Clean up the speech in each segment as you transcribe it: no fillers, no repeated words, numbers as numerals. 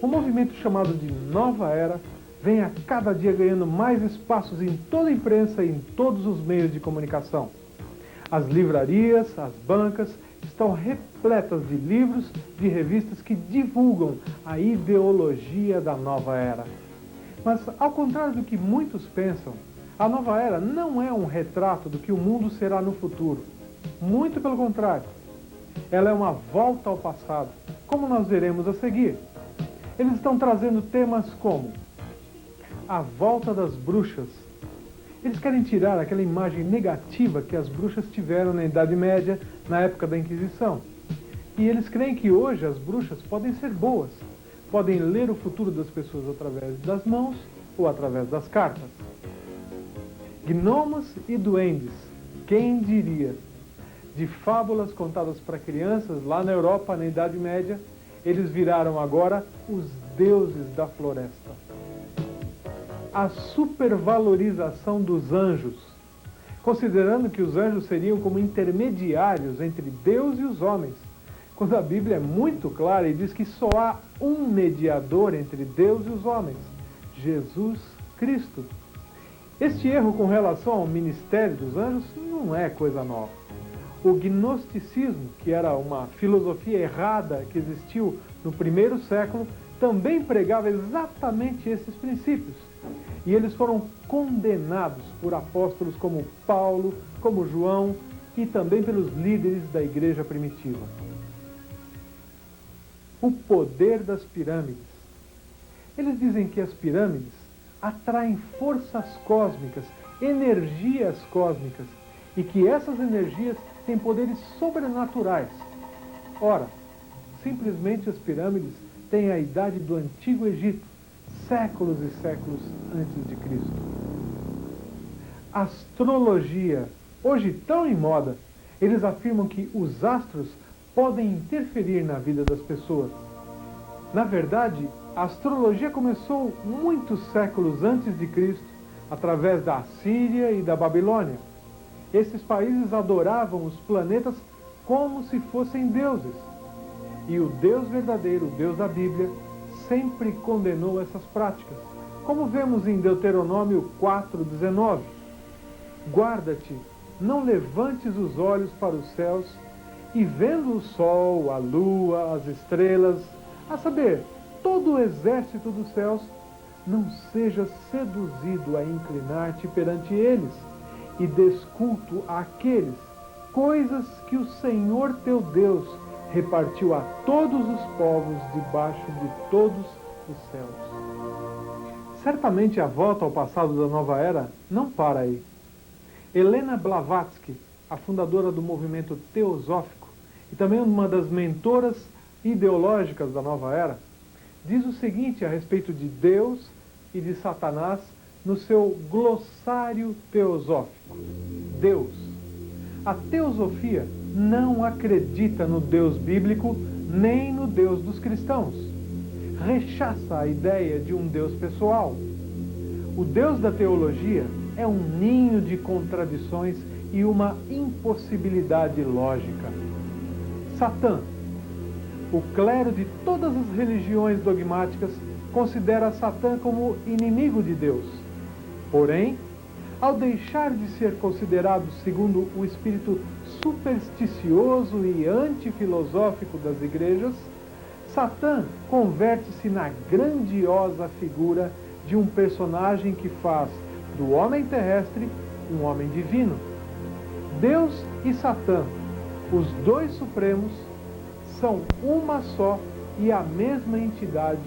O movimento chamado de Nova Era vem a cada dia ganhando mais espaços em toda a imprensa e em todos os meios de comunicação. As livrarias, as bancas estão repletas de livros, de revistas que divulgam a ideologia da Nova Era. Mas, ao contrário do que muitos pensam, a Nova Era não é um retrato do que o mundo será no futuro. Muito pelo contrário. Ela é uma volta ao passado, como nós veremos a seguir. Eles estão trazendo temas como a volta das bruxas. Eles querem tirar aquela imagem negativa que as bruxas tiveram na Idade Média, na época da Inquisição. E eles creem que hoje as bruxas podem ser boas, podem ler o futuro das pessoas através das mãos ou através das cartas. Gnomos e duendes, quem diria? De fábulas contadas para crianças lá na Europa, na Idade Média, eles viraram agora os deuses da floresta. A supervalorização dos anjos, considerando que os anjos seriam como intermediários entre Deus e os homens, quando a Bíblia é muito clara e diz que só há um mediador entre Deus e os homens, Jesus Cristo. Este erro com relação ao ministério dos anjos não é coisa nova. O gnosticismo, que era uma filosofia errada que existiu no primeiro século, também pregava exatamente esses princípios. E eles foram condenados por apóstolos como Paulo, como João e também pelos líderes da igreja primitiva. O poder das pirâmides. Eles dizem que as pirâmides atraem forças cósmicas, energias cósmicas, e que essas energias têm poderes sobrenaturais. Ora, simplesmente as pirâmides têm a idade do Antigo Egito, séculos e séculos antes de Cristo. Astrologia, hoje tão em moda, eles afirmam que os astros podem interferir na vida das pessoas. Na verdade, a astrologia começou muitos séculos antes de Cristo, através da Assíria e da Babilônia. Esses países adoravam os planetas como se fossem deuses. E o Deus verdadeiro, o Deus da Bíblia, sempre condenou essas práticas, como vemos em Deuteronômio 4:19. Guarda-te, não levantes os olhos para os céus, e vendo o sol, a lua, as estrelas, a saber, todo o exército dos céus, não sejas seduzido a inclinar-te perante eles, e des culto àqueles, coisas que o Senhor teu Deus repartiu a todos os povos debaixo de todos os céus. Certamente a volta ao passado da Nova Era não para aí. Helena Blavatsky, a fundadora do movimento teosófico e também uma das mentoras ideológicas da Nova Era, diz o seguinte a respeito de Deus e de Satanás no seu glossário teosófico. Deus. A teosofia não acredita no Deus bíblico nem no Deus dos cristãos. Rechaça a ideia de um Deus pessoal. O Deus da teologia é um ninho de contradições e uma impossibilidade lógica. Satã. O clero de todas as religiões dogmáticas considera Satã como inimigo de Deus. Porém, ao deixar de ser considerado segundo o espírito supersticioso e antifilosófico das igrejas, Satã converte-se na grandiosa figura de um personagem que faz do homem terrestre um homem divino. Deus e Satã, os dois supremos, são uma só e a mesma entidade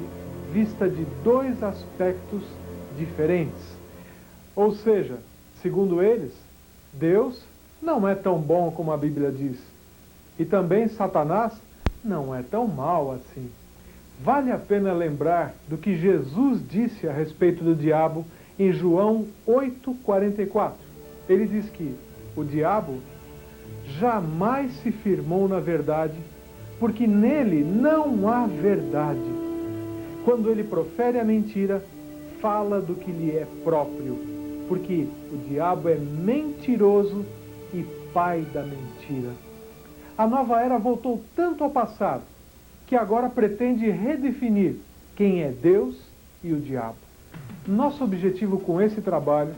vista de dois aspectos diferentes. Ou seja, segundo eles, Deus não é tão bom como a Bíblia diz. E também Satanás não é tão mau assim. Vale a pena lembrar do que Jesus disse a respeito do diabo em João 8,44. Ele diz que o diabo jamais se firmou na verdade, porque nele não há verdade. Quando ele profere a mentira, fala do que lhe é próprio, porque o diabo é mentiroso e pai da mentira. A nova era voltou tanto ao passado, que agora pretende redefinir quem é Deus e o diabo. Nosso objetivo com esse trabalho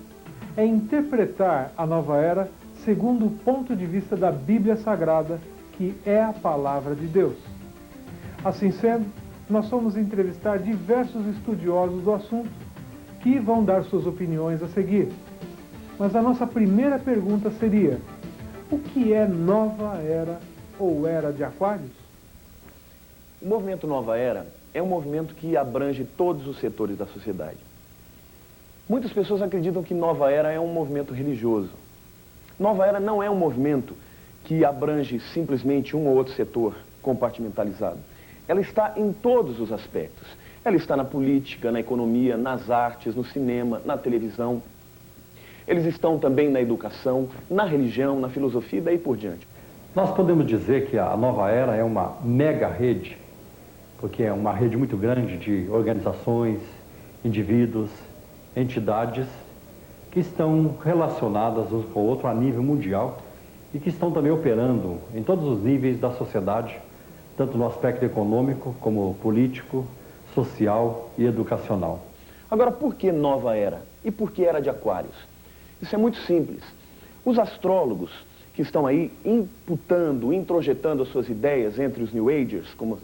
é interpretar a nova era segundo o ponto de vista da Bíblia Sagrada, que é a palavra de Deus. Assim sendo, nós vamos entrevistar diversos estudiosos do assunto que vão dar suas opiniões a seguir. Mas a nossa primeira pergunta seria: o que é nova era ou era de Aquários? O movimento Nova Era é um movimento que abrange todos os setores da sociedade. Muitas pessoas acreditam que Nova Era é um movimento religioso. Nova Era não é um movimento que abrange simplesmente um ou outro setor compartimentalizado. Ela está em todos os aspectos. Ela está na política, na economia, nas artes, no cinema, na televisão. Eles estão também na educação, na religião, na filosofia e daí por diante. Nós podemos dizer que a Nova Era é uma mega rede, porque é uma rede muito grande de organizações, indivíduos, entidades que estão relacionadas uns com o outro a nível mundial e que estão também operando em todos os níveis da sociedade, tanto no aspecto econômico como político, social e educacional. Agora, por que Nova Era? E por que Era de Aquários? Isso é muito simples. Os astrólogos que estão aí imputando, introjetando as suas ideias entre os New Agers, como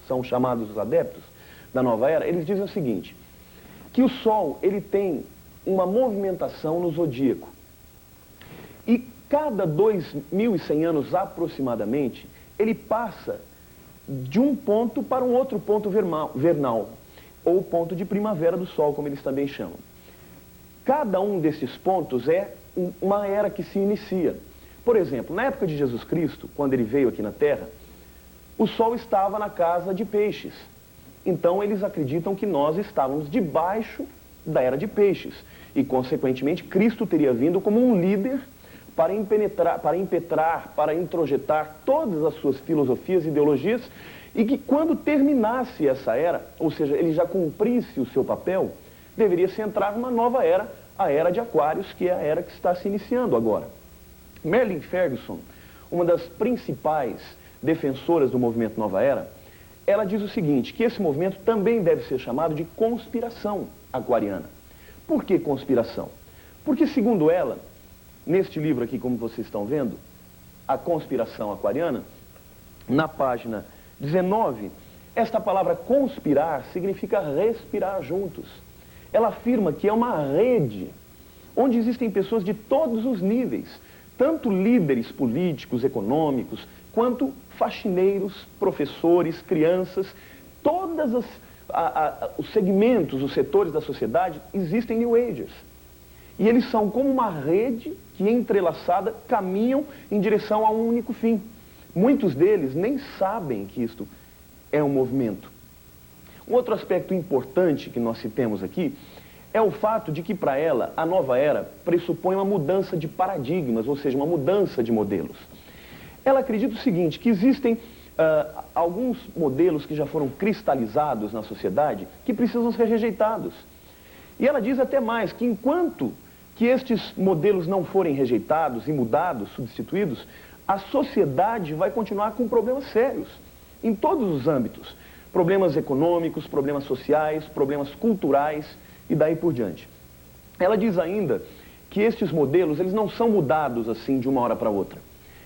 são chamados os adeptos da Nova Era, eles dizem o seguinte: que o Sol, ele tem uma movimentação no zodíaco. E cada 2100 anos aproximadamente, ele passa de um ponto para um outro ponto vernal, ou ponto de primavera do Sol, como eles também chamam. Cada um desses pontos é uma era que se inicia. Por exemplo, na época de Jesus Cristo, quando ele veio aqui na Terra, o Sol estava na casa de Peixes. Então eles acreditam que nós estávamos debaixo da era de Peixes. E, consequentemente, Cristo teria vindo como um líder para impetrar, para introjetar todas as suas filosofias e ideologias, e que quando terminasse essa era, ou seja, ele já cumprisse o seu papel, deveria se entrar numa nova era, a Era de Aquários, que é a era que está se iniciando agora. Marilyn Ferguson, uma das principais defensoras do movimento Nova Era, ela diz o seguinte, que esse movimento também deve ser chamado de conspiração aquariana. Por que conspiração? Porque, segundo ela, neste livro aqui, como vocês estão vendo, A Conspiração Aquariana, na página 19, esta palavra conspirar significa respirar juntos. Ela afirma que é uma rede onde existem pessoas de todos os níveis, tanto líderes políticos, econômicos, quanto faxineiros, professores, crianças, todos os segmentos, os setores da sociedade, existem New Agers. E eles são como uma rede que, entrelaçada, caminham em direção a um único fim. Muitos deles nem sabem que isto é um movimento. Um outro aspecto importante que nós citemos aqui é o fato de que, para ela, a nova era pressupõe uma mudança de paradigmas, ou seja, uma mudança de modelos. Ela acredita o seguinte, que existem alguns modelos que já foram cristalizados na sociedade que precisam ser rejeitados. E ela diz até mais, que enquanto que estes modelos não forem rejeitados e mudados, substituídos, a sociedade vai continuar com problemas sérios, em todos os âmbitos. Problemas econômicos, problemas sociais, problemas culturais e daí por diante. Ela diz ainda que estes modelos, eles não são mudados assim de uma hora para outra.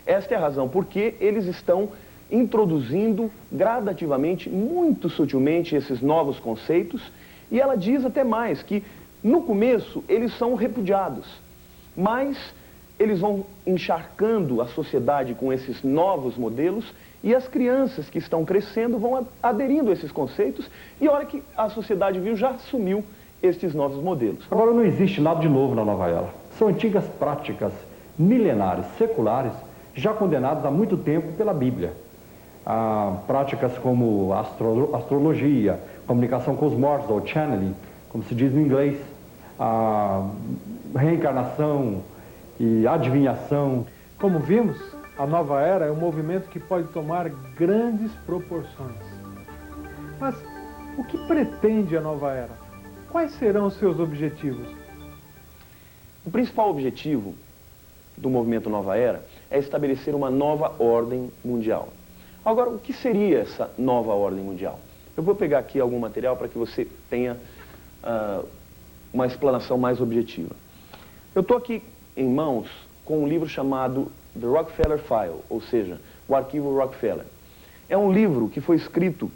Esta é a razão porque eles estão introduzindo gradativamente, muito sutilmente, esses novos conceitos. E ela diz até mais que, no começo, eles são repudiados, mas eles vão encharcando a sociedade com esses novos modelos e as crianças que estão crescendo vão aderindo a esses conceitos e a hora que a sociedade viu, já assumiu estes novos modelos. Agora, não existe nada de novo na Nova Era. São antigas práticas seculares, já condenadas há muito tempo pela Bíblia. Práticas como astrologia, comunicação com os mortos, ou channeling, como se diz no inglês, reencarnação e adivinhação. Como vimos, a nova era é um movimento que pode tomar grandes proporções. Mas o que pretende a nova era? Quais serão os seus objetivos? O principal objetivo do movimento Nova Era é estabelecer uma nova ordem mundial. Agora, o que seria essa nova ordem mundial? Eu vou pegar aqui algum material para que você tenha uma explanação mais objetiva. Eu estou aqui em mãos com um livro chamado The Rockefeller File, ou seja, o arquivo Rockefeller. É um livro que foi escrito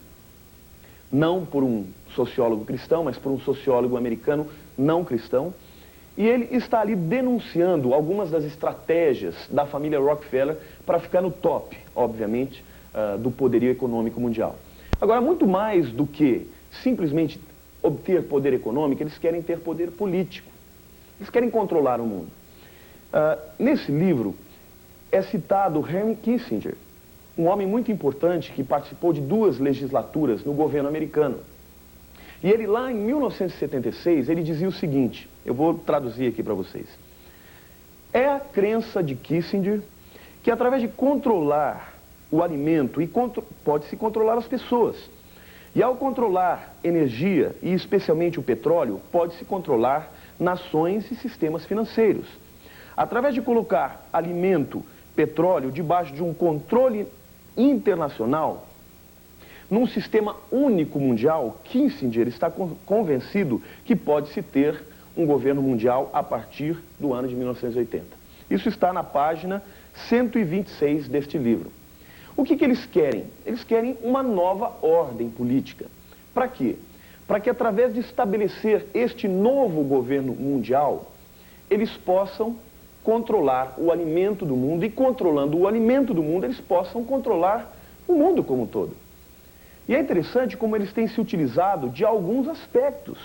não por um sociólogo cristão, mas por um sociólogo americano não cristão, e ele está ali denunciando algumas das estratégias da família Rockefeller para ficar no top, obviamente, do poderio econômico mundial. Agora, muito mais do que simplesmente obter poder econômico, eles querem ter poder político. Eles querem controlar o mundo. Nesse livro é citado Henry Kissinger, um homem muito importante que participou de 2 legislaturas no governo americano. E ele lá em 1976, ele dizia o seguinte, eu vou traduzir aqui para vocês. É a crença de Kissinger que através de controlar o alimento, pode-se controlar as pessoas. E ao controlar energia, e especialmente o petróleo, pode-se controlar nações e sistemas financeiros. Através de colocar alimento, petróleo, debaixo de um controle internacional, num sistema único mundial, Kissinger está convencido que pode-se ter um governo mundial a partir do ano de 1980. Isso está na página 126 deste livro. O que eles querem? Eles querem uma nova ordem política. Para quê? Para que através de estabelecer este novo governo mundial, eles possam controlar o alimento do mundo e controlando o alimento do mundo, eles possam controlar o mundo como um todo. E é interessante como eles têm se utilizado de alguns aspectos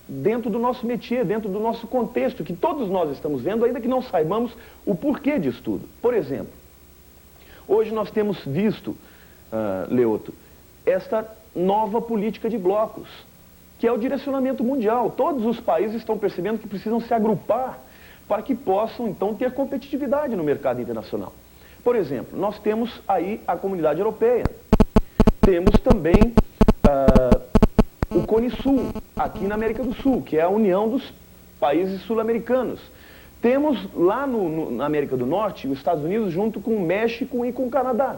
dentro do nosso métier, dentro do nosso contexto, que todos nós estamos vendo, ainda que não saibamos o porquê disso tudo. Por exemplo, hoje nós temos visto, Leoto, esta nova política de blocos, que é o direcionamento mundial. Todos os países estão percebendo que precisam se agrupar para que possam, então, ter competitividade no mercado internacional. Por exemplo, nós temos aí a Comunidade Europeia. Temos também o Cone Sul, aqui na América do Sul, que é a união dos países sul-americanos. Temos lá na América do Norte, os Estados Unidos junto com o México e com o Canadá.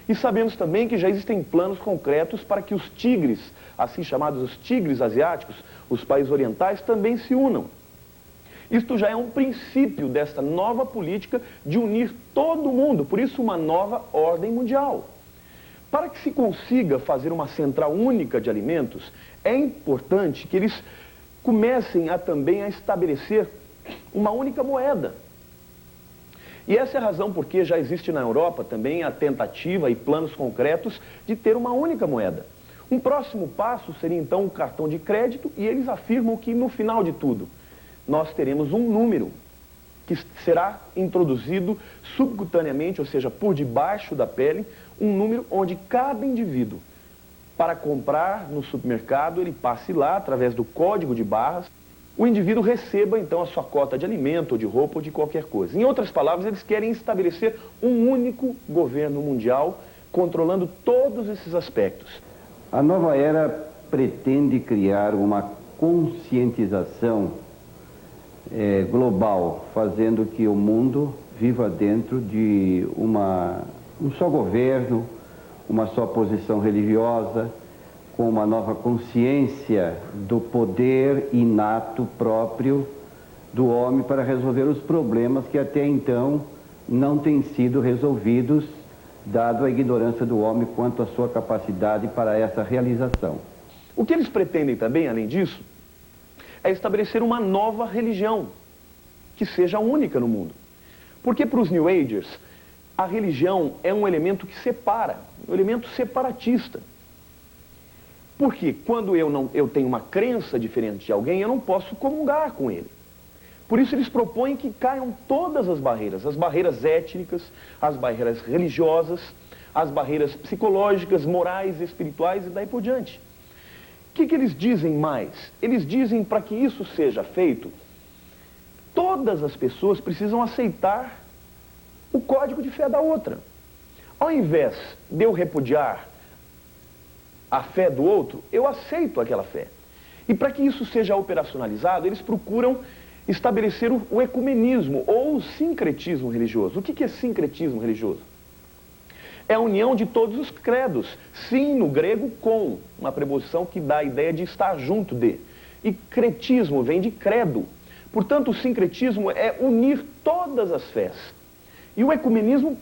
E sabemos também que já existem planos concretos para que os tigres, assim chamados os tigres asiáticos, os países orientais, também se unam. Isto já é um princípio desta nova política de unir todo mundo, por isso uma nova ordem mundial. Para que se consiga fazer uma central única de alimentos, é importante que eles comecem também a estabelecer uma única moeda. E essa é a razão porque já existe na Europa também a tentativa e planos concretos de ter uma única moeda. Um próximo passo seria então o cartão de crédito e eles afirmam que no final de tudo nós teremos um número que será introduzido subcutaneamente, ou seja, por debaixo da pele, um número onde cada indivíduo, para comprar no supermercado, ele passe lá através do código de barras, o indivíduo receba então a sua cota de alimento, ou de roupa, ou de qualquer coisa. Em outras palavras, eles querem estabelecer um único governo mundial, controlando todos esses aspectos. A nova era pretende criar uma conscientização global, fazendo que o mundo viva dentro de um só governo, uma só posição religiosa, com uma nova consciência do poder inato próprio do homem para resolver os problemas que até então não têm sido resolvidos, dado a ignorância do homem quanto à sua capacidade para essa realização. O que eles pretendem também, além disso, é estabelecer uma nova religião, que seja única no mundo. Porque para os New Agers, a religião é um elemento que separa, um elemento separatista. Porque quando eu tenho uma crença diferente de alguém, eu não posso comungar com ele. Por isso eles propõem que caiam todas as barreiras étnicas, as barreiras religiosas, as barreiras psicológicas, morais, espirituais e daí por diante. O que eles dizem mais? Eles dizem para que isso seja feito, todas as pessoas precisam aceitar o código de fé da outra. Ao invés de eu repudiar a fé do outro, eu aceito aquela fé. E para que isso seja operacionalizado, eles procuram estabelecer o ecumenismo ou o sincretismo religioso. O que é sincretismo religioso? É a união de todos os credos. Sim, no grego, com, uma preposição que dá a ideia de estar junto de. E cretismo vem de credo. Portanto, o sincretismo é unir todas as fés. E o ecumenismo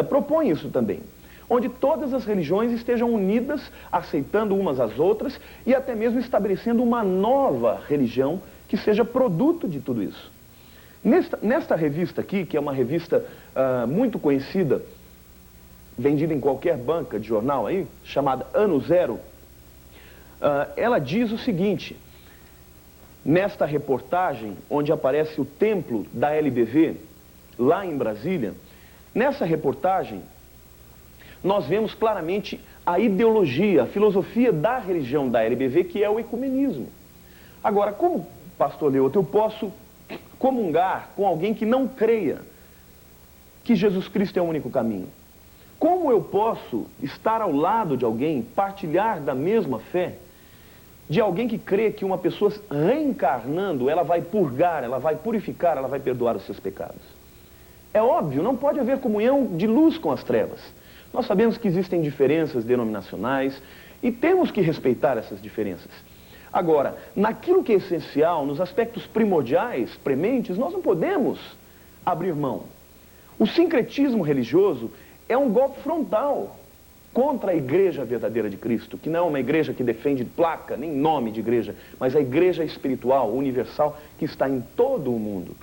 propõe isso também, onde todas as religiões estejam unidas, aceitando umas às outras e até mesmo estabelecendo uma nova religião que seja produto de tudo isso. Nesta revista aqui, que é uma revista muito conhecida, vendida em qualquer banca de jornal aí, chamada Ano Zero, ela diz o seguinte: nesta reportagem, onde aparece o templo da LBV, lá em Brasília, nessa reportagem, nós vemos claramente a ideologia, a filosofia da religião da LBV, que é o ecumenismo. Agora, como, pastor Leoto, eu posso comungar com alguém que não creia que Jesus Cristo é o único caminho? Como eu posso estar ao lado de alguém, partilhar da mesma fé, de alguém que crê que uma pessoa reencarnando, ela vai purgar, ela vai purificar, ela vai perdoar os seus pecados? É óbvio, não pode haver comunhão de luz com as trevas. Nós sabemos que existem diferenças denominacionais e temos que respeitar essas diferenças. Agora, naquilo que é essencial, nos aspectos primordiais, prementes, nós não podemos abrir mão. O sincretismo religioso é um golpe frontal contra a igreja verdadeira de Cristo, que não é uma igreja que defende placa, nem nome de igreja, mas a igreja espiritual, universal, que está em todo o mundo.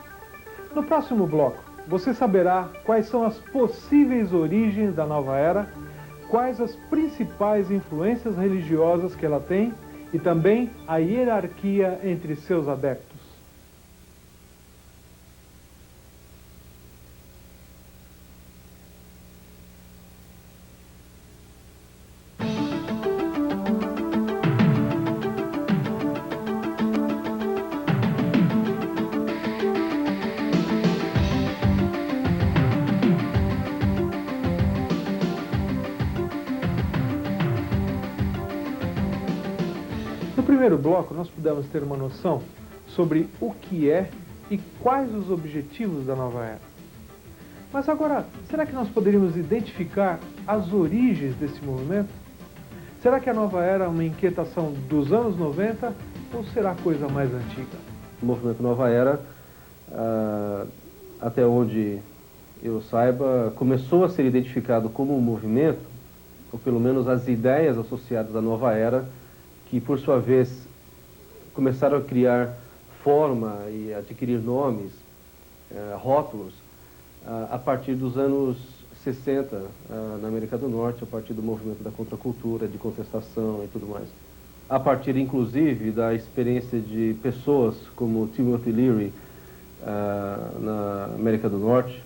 No próximo bloco, você saberá quais são as possíveis origens da nova era, quais as principais influências religiosas que ela tem e também a hierarquia entre seus adeptos. No primeiro bloco, nós pudemos ter uma noção sobre o que é e quais os objetivos da nova era. Mas agora, será que nós poderíamos identificar as origens desse movimento? Será que a nova era é uma inquietação dos anos 90 ou será coisa mais antiga? O movimento Nova Era, até onde eu saiba, começou a ser identificado como um movimento, ou pelo menos as ideias associadas à Nova Era, que por sua vez começaram a criar forma e adquirir nomes, rótulos, a partir dos anos 60 na América do Norte, a partir do movimento da contracultura, de contestação e tudo mais. A partir, inclusive, da experiência de pessoas como Timothy Leary na América do Norte,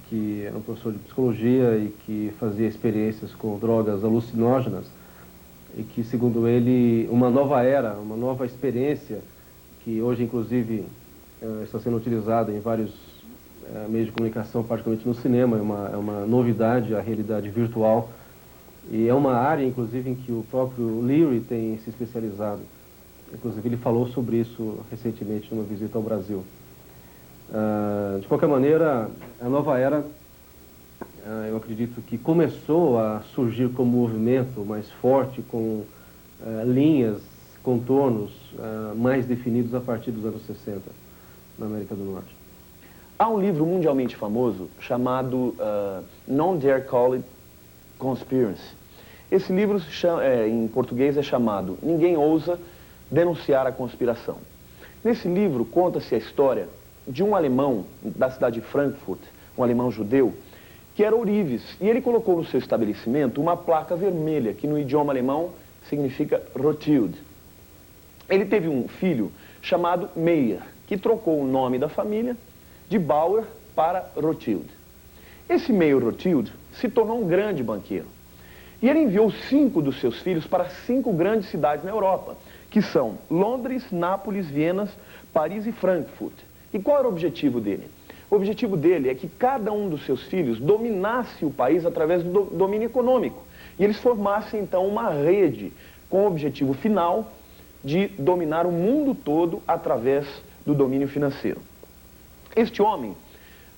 que é um professor de psicologia e que fazia experiências com drogas alucinógenas, e que, segundo ele, uma nova era, uma nova experiência, que hoje, inclusive, está sendo utilizada em vários meios de comunicação, particularmente no cinema, é uma novidade, a realidade virtual, e é uma área, inclusive, em que o próprio Leary tem se especializado. Inclusive, ele falou sobre isso recentemente numa visita ao Brasil. De qualquer maneira, a nova era, eu acredito que começou a surgir como movimento mais forte, com linhas, contornos mais definidos a partir dos anos 60, na América do Norte. Há um livro mundialmente famoso chamado Non Dare Call It Conspiracy. Esse livro, em português, é chamado Ninguém Ousa Denunciar a Conspiração. Nesse livro, conta-se a história de um alemão da cidade de Frankfurt, um alemão judeu, que era ourives, e ele colocou no seu estabelecimento uma placa vermelha, que no idioma alemão significa Rothschild. Ele teve um filho chamado Meyer, que trocou o nome da família de Bauer para Rothschild. Esse Meyer Rothschild se tornou um grande banqueiro. E ele enviou 5 dos seus filhos para 5 grandes cidades na Europa, que são Londres, Nápoles, Viena, Paris e Frankfurt. E qual era o objetivo dele? O objetivo dele é que cada um dos seus filhos dominasse o país através do domínio econômico. E eles formassem, então, uma rede com o objetivo final de dominar o mundo todo através do domínio financeiro. Este homem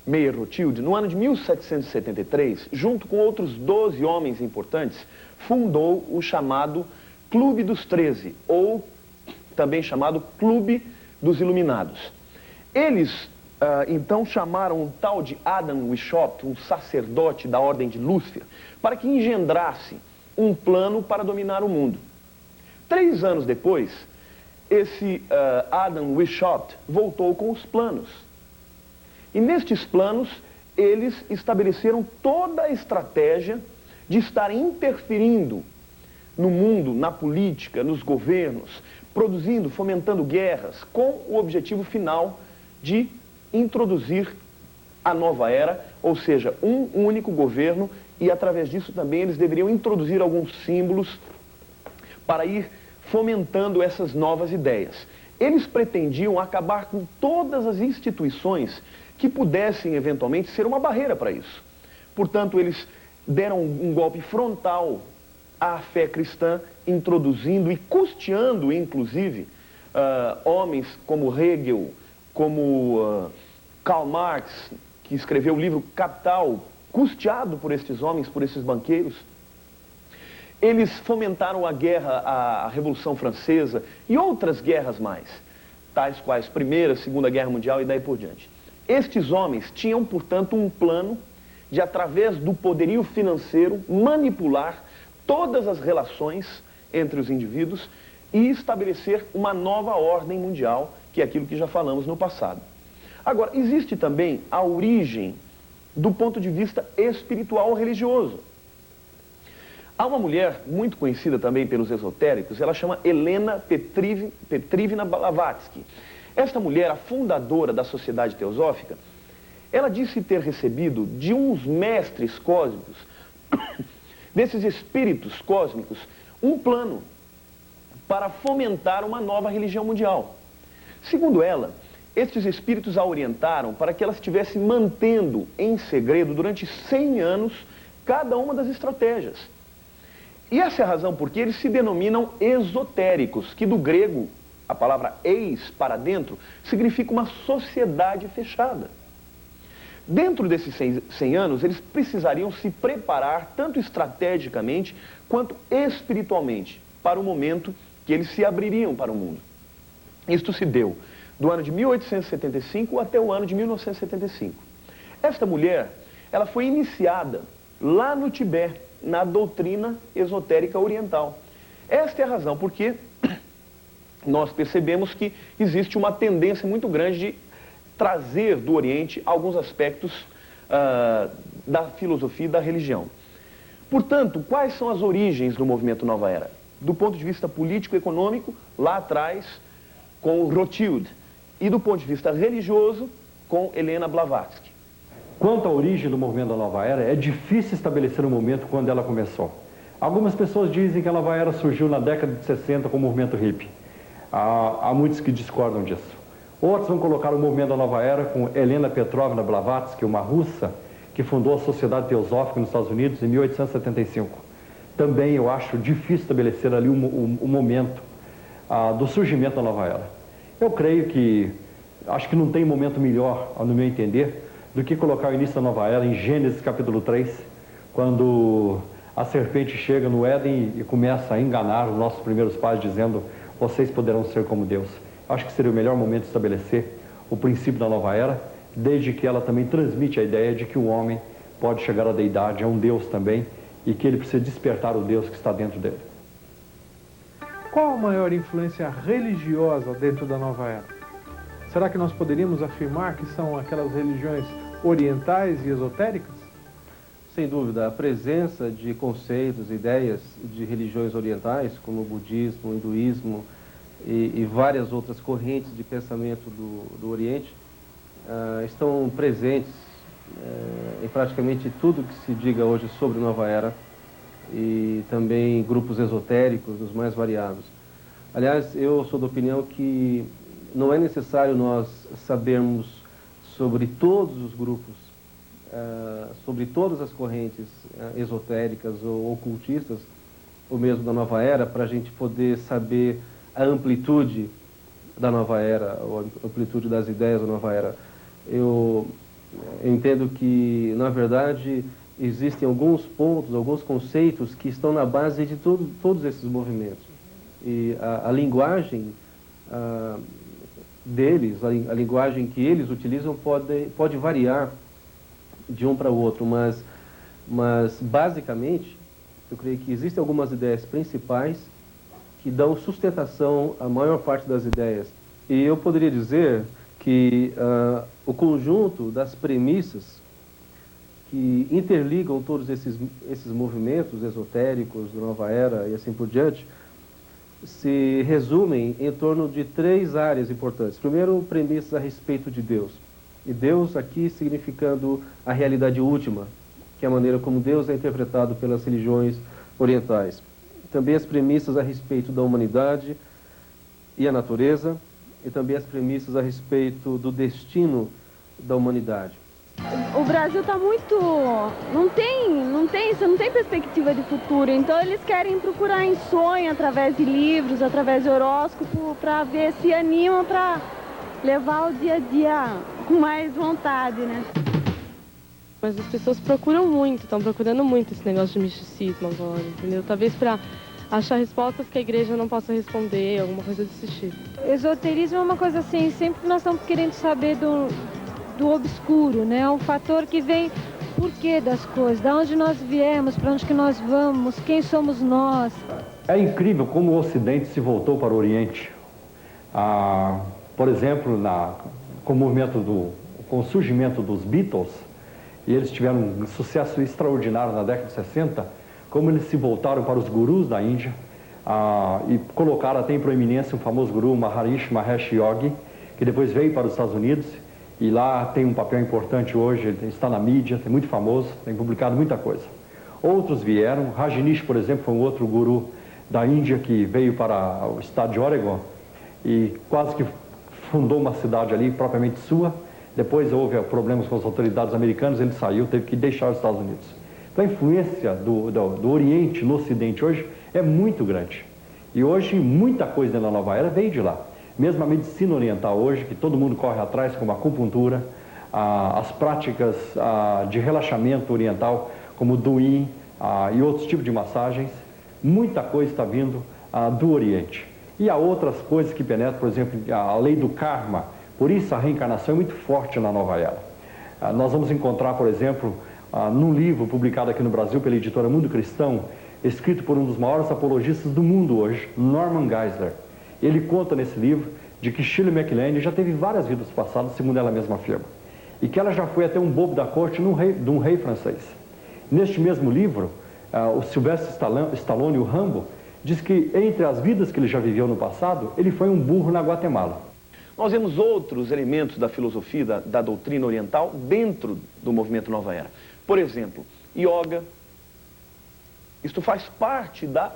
Meyer Rothschild, no ano de 1773, junto com outros 12 homens importantes, fundou o chamado Clube dos 13, ou também chamado Clube dos Iluminados. Eles, então, chamaram um tal de Adam Weishaupt, um sacerdote da Ordem de Lúcifer, para que engendrasse um plano para dominar o mundo. 3 anos depois, esse Adam Weishaupt voltou com os planos. E nestes planos, eles estabeleceram toda a estratégia de estar interferindo no mundo, na política, nos governos, produzindo, fomentando guerras, com o objetivo final de introduzir a nova era, ou seja, um único governo, e através disso também eles deveriam introduzir alguns símbolos para ir fomentando essas novas ideias. Eles pretendiam acabar com todas as instituições que pudessem eventualmente ser uma barreira para isso. Portanto, eles deram um golpe frontal à fé cristã, introduzindo e custeando, inclusive, homens como Hegel, como Karl Marx, que escreveu o livro Capital, custeado por estes homens, por esses banqueiros. Eles fomentaram a guerra, a Revolução Francesa e outras guerras mais, tais quais Primeira, Segunda Guerra Mundial e daí por diante. Estes homens tinham, portanto, um plano de, através do poderio financeiro, manipular todas as relações entre os indivíduos e estabelecer uma nova ordem mundial, que é aquilo que já falamos no passado. Agora, existe também a origem do ponto de vista espiritual ou religioso. Há uma mulher muito conhecida também pelos esotéricos, ela chama Helena Petrivna Blavatsky. Esta mulher, a fundadora da Sociedade Teosófica, ela disse ter recebido de uns mestres cósmicos, desses espíritos cósmicos, um plano para fomentar uma nova religião mundial. Segundo ela, estes espíritos a orientaram para que ela estivesse mantendo em segredo durante 100 anos cada uma das estratégias. E essa é a razão porque eles se denominam esotéricos, que do grego, a palavra eis, para dentro, significa uma sociedade fechada. Dentro desses 100 anos, eles precisariam se preparar, tanto estrategicamente quanto espiritualmente, para o momento que eles se abririam para o mundo. Isto se deu do ano de 1875 até o ano de 1975. Esta mulher, ela foi iniciada lá no Tibete, na doutrina esotérica oriental. Esta é a razão porque nós percebemos que existe uma tendência muito grande de trazer do Oriente alguns aspectos da filosofia e da religião. Portanto, quais são as origens do movimento Nova Era? Do ponto de vista político-econômico, lá atrás, com Rothschild, e do ponto de vista religioso, com Helena Blavatsky. Quanto à origem do movimento da Nova Era, é difícil estabelecer um momento quando ela começou. Algumas pessoas dizem que a Nova Era surgiu na década de 60 com o movimento hippie. Há muitos que discordam disso. Outros vão colocar o movimento da Nova Era com Helena Petrovna Blavatsky, uma russa que fundou a Sociedade Teosófica nos Estados Unidos em 1875. Também eu acho difícil estabelecer ali o momento do surgimento da Nova Era. Eu creio que, acho que não tem momento melhor, no meu entender, do que colocar o início da Nova Era em Gênesis capítulo 3, quando a serpente chega no Éden e começa a enganar os nossos primeiros pais, dizendo: vocês poderão ser como Deus. Acho que seria o melhor momento de estabelecer o princípio da Nova Era, desde que ela também transmite a ideia de que o homem pode chegar à deidade, é um Deus também, e que ele precisa despertar o Deus que está dentro dele. Qual a maior influência religiosa dentro da Nova Era? Será que nós poderíamos afirmar que são aquelas religiões orientais e esotéricas? Sem dúvida, a presença de conceitos, ideias de religiões orientais, como o budismo, o hinduísmo e várias outras correntes de pensamento do Oriente, estão presentes em praticamente tudo que se diga hoje sobre Nova Era, e também grupos esotéricos dos mais variados. Aliás, eu sou da opinião que não é necessário nós sabermos sobre todos os grupos, sobre todas as correntes esotéricas ou ocultistas, ou mesmo da Nova Era, para a gente poder saber a amplitude da Nova Era, ou a amplitude das ideias da Nova Era. Eu Eu entendo que, na verdade, existem alguns pontos, alguns conceitos que estão na base de todos esses movimentos. E a linguagem deles, a linguagem que eles utilizam pode variar de um para o outro, mas basicamente, eu creio que existem algumas ideias principais que dão sustentação à maior parte das ideias. E eu poderia dizer que o conjunto das premissas que interligam todos esses movimentos esotéricos da Nova Era e assim por diante, se resumem em torno de 3 áreas importantes. Primeiro, premissas a respeito de Deus. E Deus aqui significando a realidade última, que é a maneira como Deus é interpretado pelas religiões orientais. Também as premissas a respeito da humanidade e a natureza, e também as premissas a respeito do destino da humanidade. O Brasil está muito... Você não tem perspectiva de futuro, então eles querem procurar em sonho, através de livros, através de horóscopo, para ver se animam para levar o dia a dia com mais vontade, né? Mas as pessoas procuram muito, estão procurando muito esse negócio de misticismo agora, entendeu? Talvez para achar respostas que a igreja não possa responder, alguma coisa desse tipo. Esoterismo é uma coisa assim, sempre nós estamos querendo saber do obscuro, né? Um fator que vem porquê das coisas, de onde nós viemos, para onde que nós vamos, quem somos nós. É incrível como o Ocidente se voltou para o Oriente. Por exemplo, com o surgimento dos Beatles, e eles tiveram um sucesso extraordinário na década de 60, como eles se voltaram para os gurus da Índia e colocaram até em proeminência um famoso guru, Maharishi Mahesh Yogi, que depois veio para os Estados Unidos e lá tem um papel importante hoje, ele está na mídia, é muito famoso, tem publicado muita coisa. Outros vieram, Rajneesh, por exemplo, foi um outro guru da Índia que veio para o estado de Oregon e quase que fundou uma cidade ali, propriamente sua. Depois houve problemas com as autoridades americanas, ele saiu, teve que deixar os Estados Unidos. Então a influência do Oriente no Ocidente hoje é muito grande. E hoje muita coisa na Nova Era veio de lá. Mesmo a medicina oriental hoje, que todo mundo corre atrás, como a acupuntura, as práticas de relaxamento oriental, como o Duin e outros tipos de massagens, muita coisa está vindo do Oriente. E há outras coisas que penetram, por exemplo, a lei do karma. Por isso a reencarnação é muito forte na Nova Era. Nós vamos encontrar, por exemplo, num livro publicado aqui no Brasil pela editora Mundo Cristão, escrito por um dos maiores apologistas do mundo hoje, Norman Geisler. Ele conta nesse livro de que Shirley MacLaine já teve várias vidas passadas, segundo ela mesma afirma, e que ela já foi até um bobo da corte de um rei francês. Neste mesmo livro, o Sylvester Stallone, o Rambo, diz que entre as vidas que ele já viveu no passado, ele foi um burro na Guatemala. Nós vemos outros elementos da filosofia, da doutrina oriental, dentro do movimento Nova Era. Por exemplo, yoga. Isto faz parte da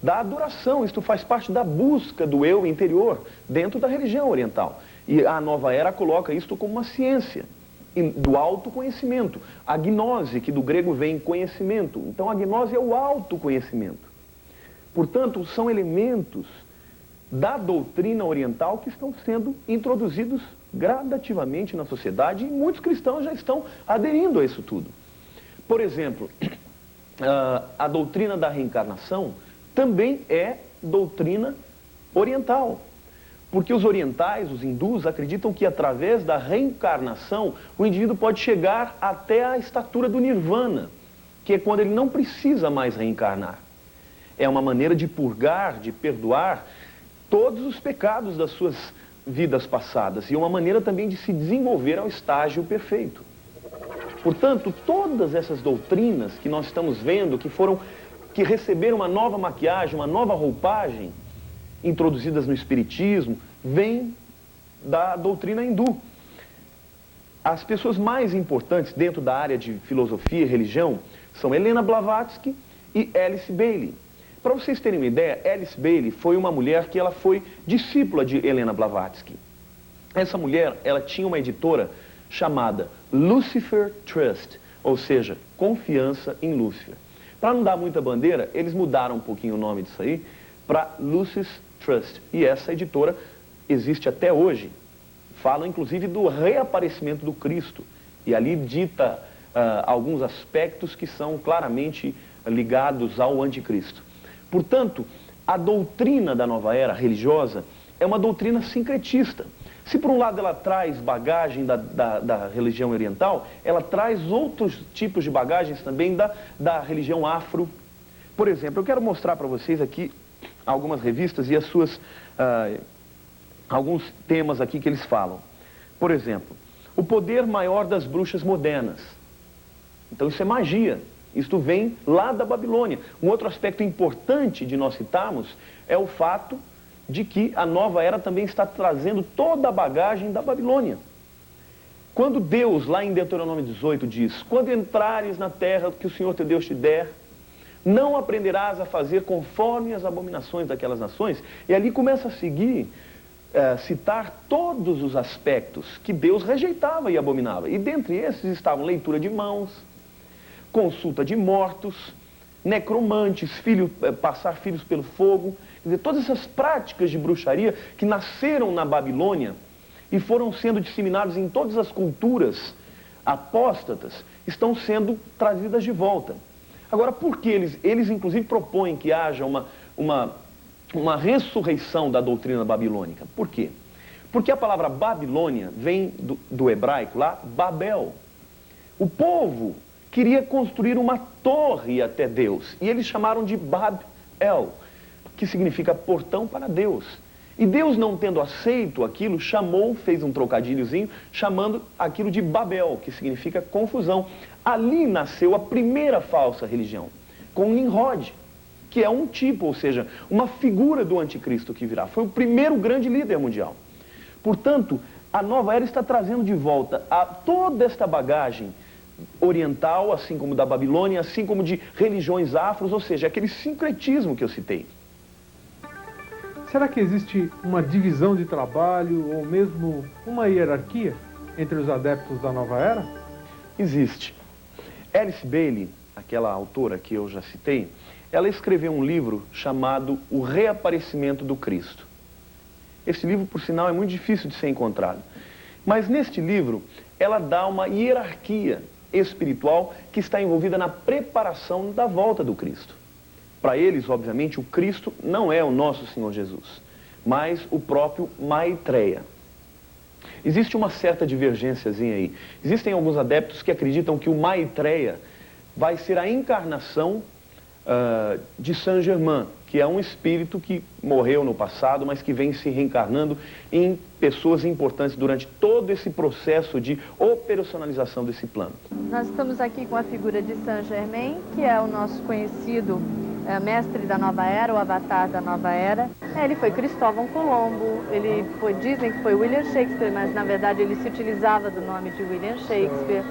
adoração, isto faz parte da busca do eu interior dentro da religião oriental. E a Nova Era coloca isto como uma ciência do autoconhecimento. A gnose, que do grego vem conhecimento. Então a gnose é o autoconhecimento. Portanto, são elementos da doutrina oriental que estão sendo introduzidos gradativamente na sociedade e muitos cristãos já estão aderindo a isso tudo. Por exemplo, a doutrina da reencarnação também é doutrina oriental. Porque os orientais, os hindus, acreditam que através da reencarnação o indivíduo pode chegar até a estatura do nirvana, que é quando ele não precisa mais reencarnar. É uma maneira de purgar, de perdoar todos os pecados das suas vidas passadas e uma maneira também de se desenvolver ao estágio perfeito. Portanto, todas essas doutrinas que nós estamos vendo, que receberam uma nova maquiagem, uma nova roupagem, introduzidas no Espiritismo, vêm da doutrina hindu. As pessoas mais importantes dentro da área de filosofia e religião são Helena Blavatsky e Alice Bailey. Para vocês terem uma ideia, Alice Bailey foi uma mulher que ela foi discípula de Helena Blavatsky. Essa mulher, ela tinha uma editora chamada Lucifer Trust, ou seja, Confiança em Lúcifer. Para não dar muita bandeira, eles mudaram um pouquinho o nome disso aí para Lucis Trust. E essa editora existe até hoje. Fala inclusive do reaparecimento do Cristo E ali dita alguns aspectos que são claramente ligados ao anticristo. Portanto, a doutrina da nova era religiosa é uma doutrina sincretista. Se por um lado ela traz bagagem da religião oriental, ela traz outros tipos de bagagens também da religião afro. Por exemplo, eu quero mostrar para vocês aqui algumas revistas e as suas, alguns temas aqui que eles falam. Por exemplo, o poder maior das bruxas modernas. Então isso é magia. Isto vem lá da Babilônia. Um outro aspecto importante de nós citarmos é o fato de que a nova era também está trazendo toda a bagagem da Babilônia. Quando Deus, lá em Deuteronômio 18, diz: quando entrares na terra que o Senhor teu Deus te der, não aprenderás a fazer conforme as abominações daquelas nações. E ali começa a seguir, citar todos os aspectos que Deus rejeitava e abominava. E dentre esses estavam leitura de mãos, consulta de mortos, necromantes, passar filhos pelo fogo. Quer dizer, todas essas práticas de bruxaria que nasceram na Babilônia e foram sendo disseminadas em todas as culturas apóstatas, estão sendo trazidas de volta. Agora, por que eles inclusive propõem que haja uma ressurreição da doutrina babilônica? Por quê? Porque a palavra Babilônia vem do hebraico lá, Babel. O povo queria construir uma torre até Deus, e eles chamaram de Bab-El, que significa portão para Deus. E Deus, não tendo aceito aquilo, fez um trocadilhozinho, chamando aquilo de Babel, que significa confusão. Ali nasceu a primeira falsa religião, com Nimrod, que é um tipo, ou seja, uma figura do anticristo que virá. Foi o primeiro grande líder mundial. Portanto, a nova era está trazendo de volta toda esta bagagem oriental, assim como da Babilônia, assim como de religiões afros, ou seja, aquele sincretismo que eu citei. Será que existe uma divisão de trabalho ou mesmo uma hierarquia entre os adeptos da nova era? Existe. Alice Bailey, aquela autora que eu já citei, ela escreveu um livro chamado O Reaparecimento do Cristo. Esse livro, por sinal, é muito difícil de ser encontrado. Mas neste livro, ela dá uma hierarquia espiritual que está envolvida na preparação da volta do Cristo. Para eles, obviamente, o Cristo não é o nosso Senhor Jesus, mas o próprio Maitreya. Existe uma certa divergênciazinha aí. Existem alguns adeptos que acreditam que o Maitreya vai ser a encarnação de Saint-Germain, que é um espírito que morreu no passado, mas que vem se reencarnando em pessoas importantes durante todo esse processo de operacionalização desse plano. Nós estamos aqui com a figura de Saint-Germain, que é o nosso conhecido mestre da nova era, o avatar da nova era. Ele foi Cristóvão Colombo, dizem que foi William Shakespeare, mas na verdade ele se utilizava do nome de William Shakespeare.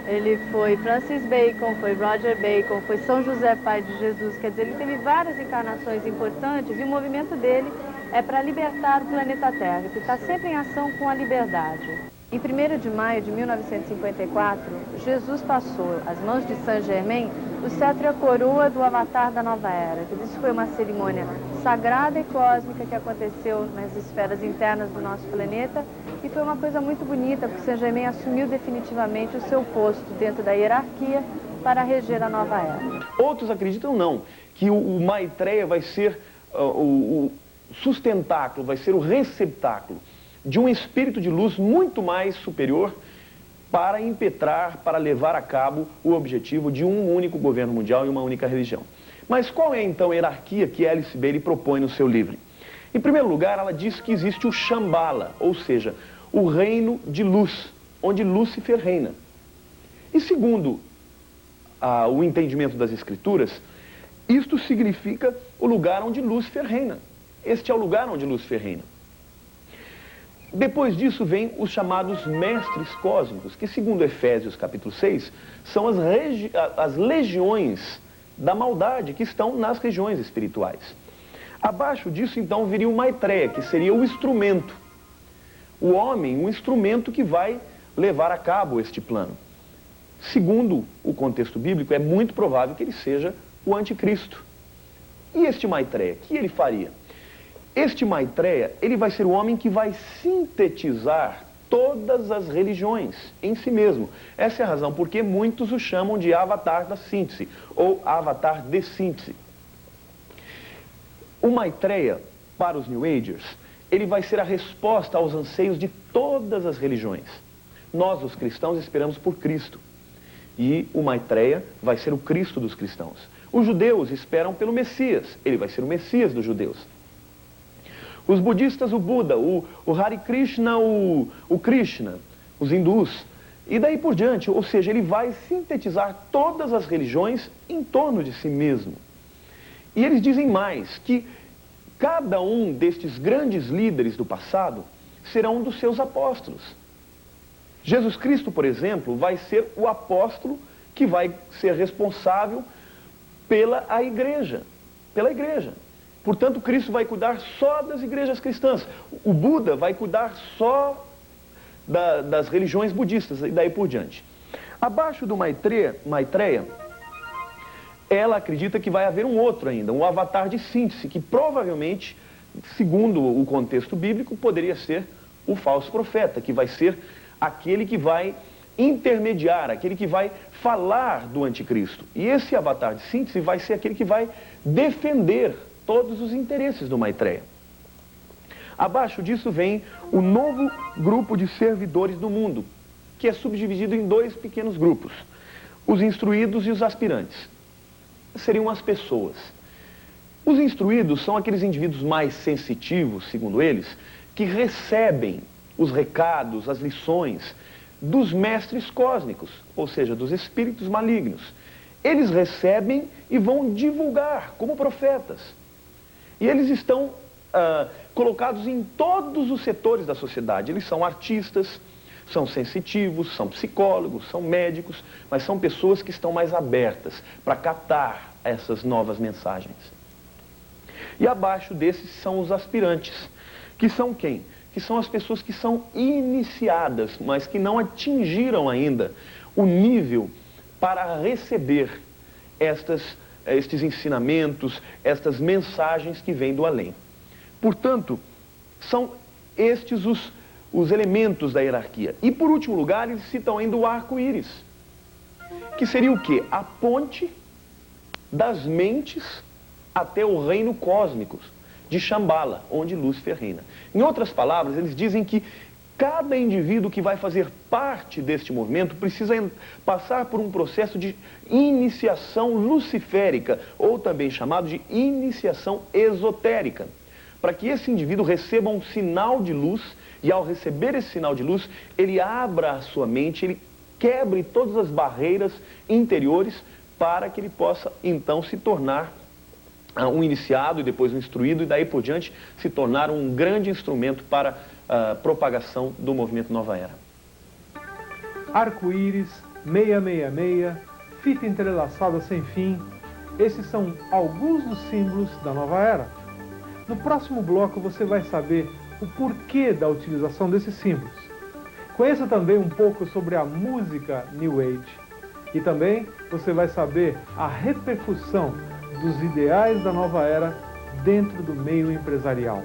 Ele foi Francis Bacon, foi Roger Bacon, foi São José, pai de Jesus. Quer dizer, ele teve várias encarnações importantes e o movimento dele é para libertar o planeta Terra, que está sempre em ação com a liberdade. Em 1º de maio de 1954, Jesus passou às mãos de Saint-Germain o cetro e a coroa do avatar da nova era. Isso foi uma cerimônia sagrada e cósmica que aconteceu nas esferas internas do nosso planeta e foi uma coisa muito bonita, porque Saint-Germain assumiu definitivamente o seu posto dentro da hierarquia para reger a nova era. Outros acreditam não, que o Maitreya vai ser o sustentáculo, vai ser o receptáculo de um espírito de luz muito mais superior para impetrar, para levar a cabo o objetivo de um único governo mundial e uma única religião. Mas qual é então a hierarquia que Alice Bailey propõe no seu livro? Em primeiro lugar, ela diz que existe o Shambhala, ou seja, o reino de luz, onde Lúcifer reina. E segundo o entendimento das Escrituras, isto significa o lugar onde Lúcifer reina. Este é o lugar onde Lúcifer reina. Depois disso vem os chamados mestres cósmicos, que segundo Efésios capítulo 6, são as legiões da maldade que estão nas regiões espirituais. Abaixo disso então viria o Maitreya, que seria o instrumento. O homem, um instrumento que vai levar a cabo este plano. Segundo o contexto bíblico, é muito provável que ele seja o anticristo. E este Maitreya, o que ele faria? Este Maitreya, ele vai ser o homem que vai sintetizar todas as religiões em si mesmo. Essa é a razão porque muitos o chamam de avatar da síntese, ou avatar de síntese. O Maitreya, para os New Agers, ele vai ser a resposta aos anseios de todas as religiões. Nós, os cristãos, esperamos por Cristo. E o Maitreya vai ser o Cristo dos cristãos. Os judeus esperam pelo Messias. Ele vai ser o Messias dos judeus. Os budistas, o Buda. O Hare Krishna, o Krishna. Os hindus. E daí por diante. Ou seja, ele vai sintetizar todas as religiões em torno de si mesmo. E eles dizem mais, que cada um destes grandes líderes do passado será um dos seus apóstolos. Jesus Cristo, por exemplo, vai ser o apóstolo que vai ser responsável pela igreja. Portanto, Cristo vai cuidar só das igrejas cristãs. O Buda vai cuidar só das religiões budistas e daí por diante. Abaixo do Maitreya, ela acredita que vai haver um outro ainda, um avatar de síntese, que provavelmente, segundo o contexto bíblico, poderia ser o falso profeta, que vai ser aquele que vai intermediar, aquele que vai falar do anticristo. E esse avatar de síntese vai ser aquele que vai defender todos os interesses do Maitreya. Abaixo disso vem o novo grupo de servidores do mundo, que é subdividido em dois pequenos grupos, os instruídos e os aspirantes. Seriam as pessoas. Os instruídos são aqueles indivíduos mais sensitivos, segundo eles, que recebem os recados, as lições dos mestres cósmicos, ou seja, dos espíritos malignos. Eles recebem e vão divulgar como profetas. E eles estão colocados em todos os setores da sociedade. Eles são artistas, são sensitivos, são psicólogos, são médicos, mas são pessoas que estão mais abertas para captar essas novas mensagens. E abaixo desses são os aspirantes, que são quem? Que são as pessoas que são iniciadas, mas que não atingiram ainda o nível para receber estes ensinamentos, estas mensagens que vêm do além. Portanto, são estes os elementos da hierarquia. E por último lugar, eles citam ainda o arco-íris, que seria o quê? A ponte das mentes até o reino cósmico de Shambhala, onde Lúcifer reina. Em outras palavras, eles dizem que cada indivíduo que vai fazer parte deste movimento precisa passar por um processo de iniciação luciférica, ou também chamado de iniciação esotérica, para que esse indivíduo receba um sinal de luz, e ao receber esse sinal de luz, ele abra a sua mente, ele quebre todas as barreiras interiores para que ele possa então se tornar um iniciado e depois um instruído e daí por diante se tornar um grande instrumento para a propagação do movimento Nova Era. Arco-íris, 666, fita entrelaçada sem fim, esses são alguns dos símbolos da Nova Era. No próximo bloco você vai saber o porquê da utilização desses símbolos. Conheça também um pouco sobre a música New Age. E também você vai saber a repercussão dos ideais da Nova Era dentro do meio empresarial.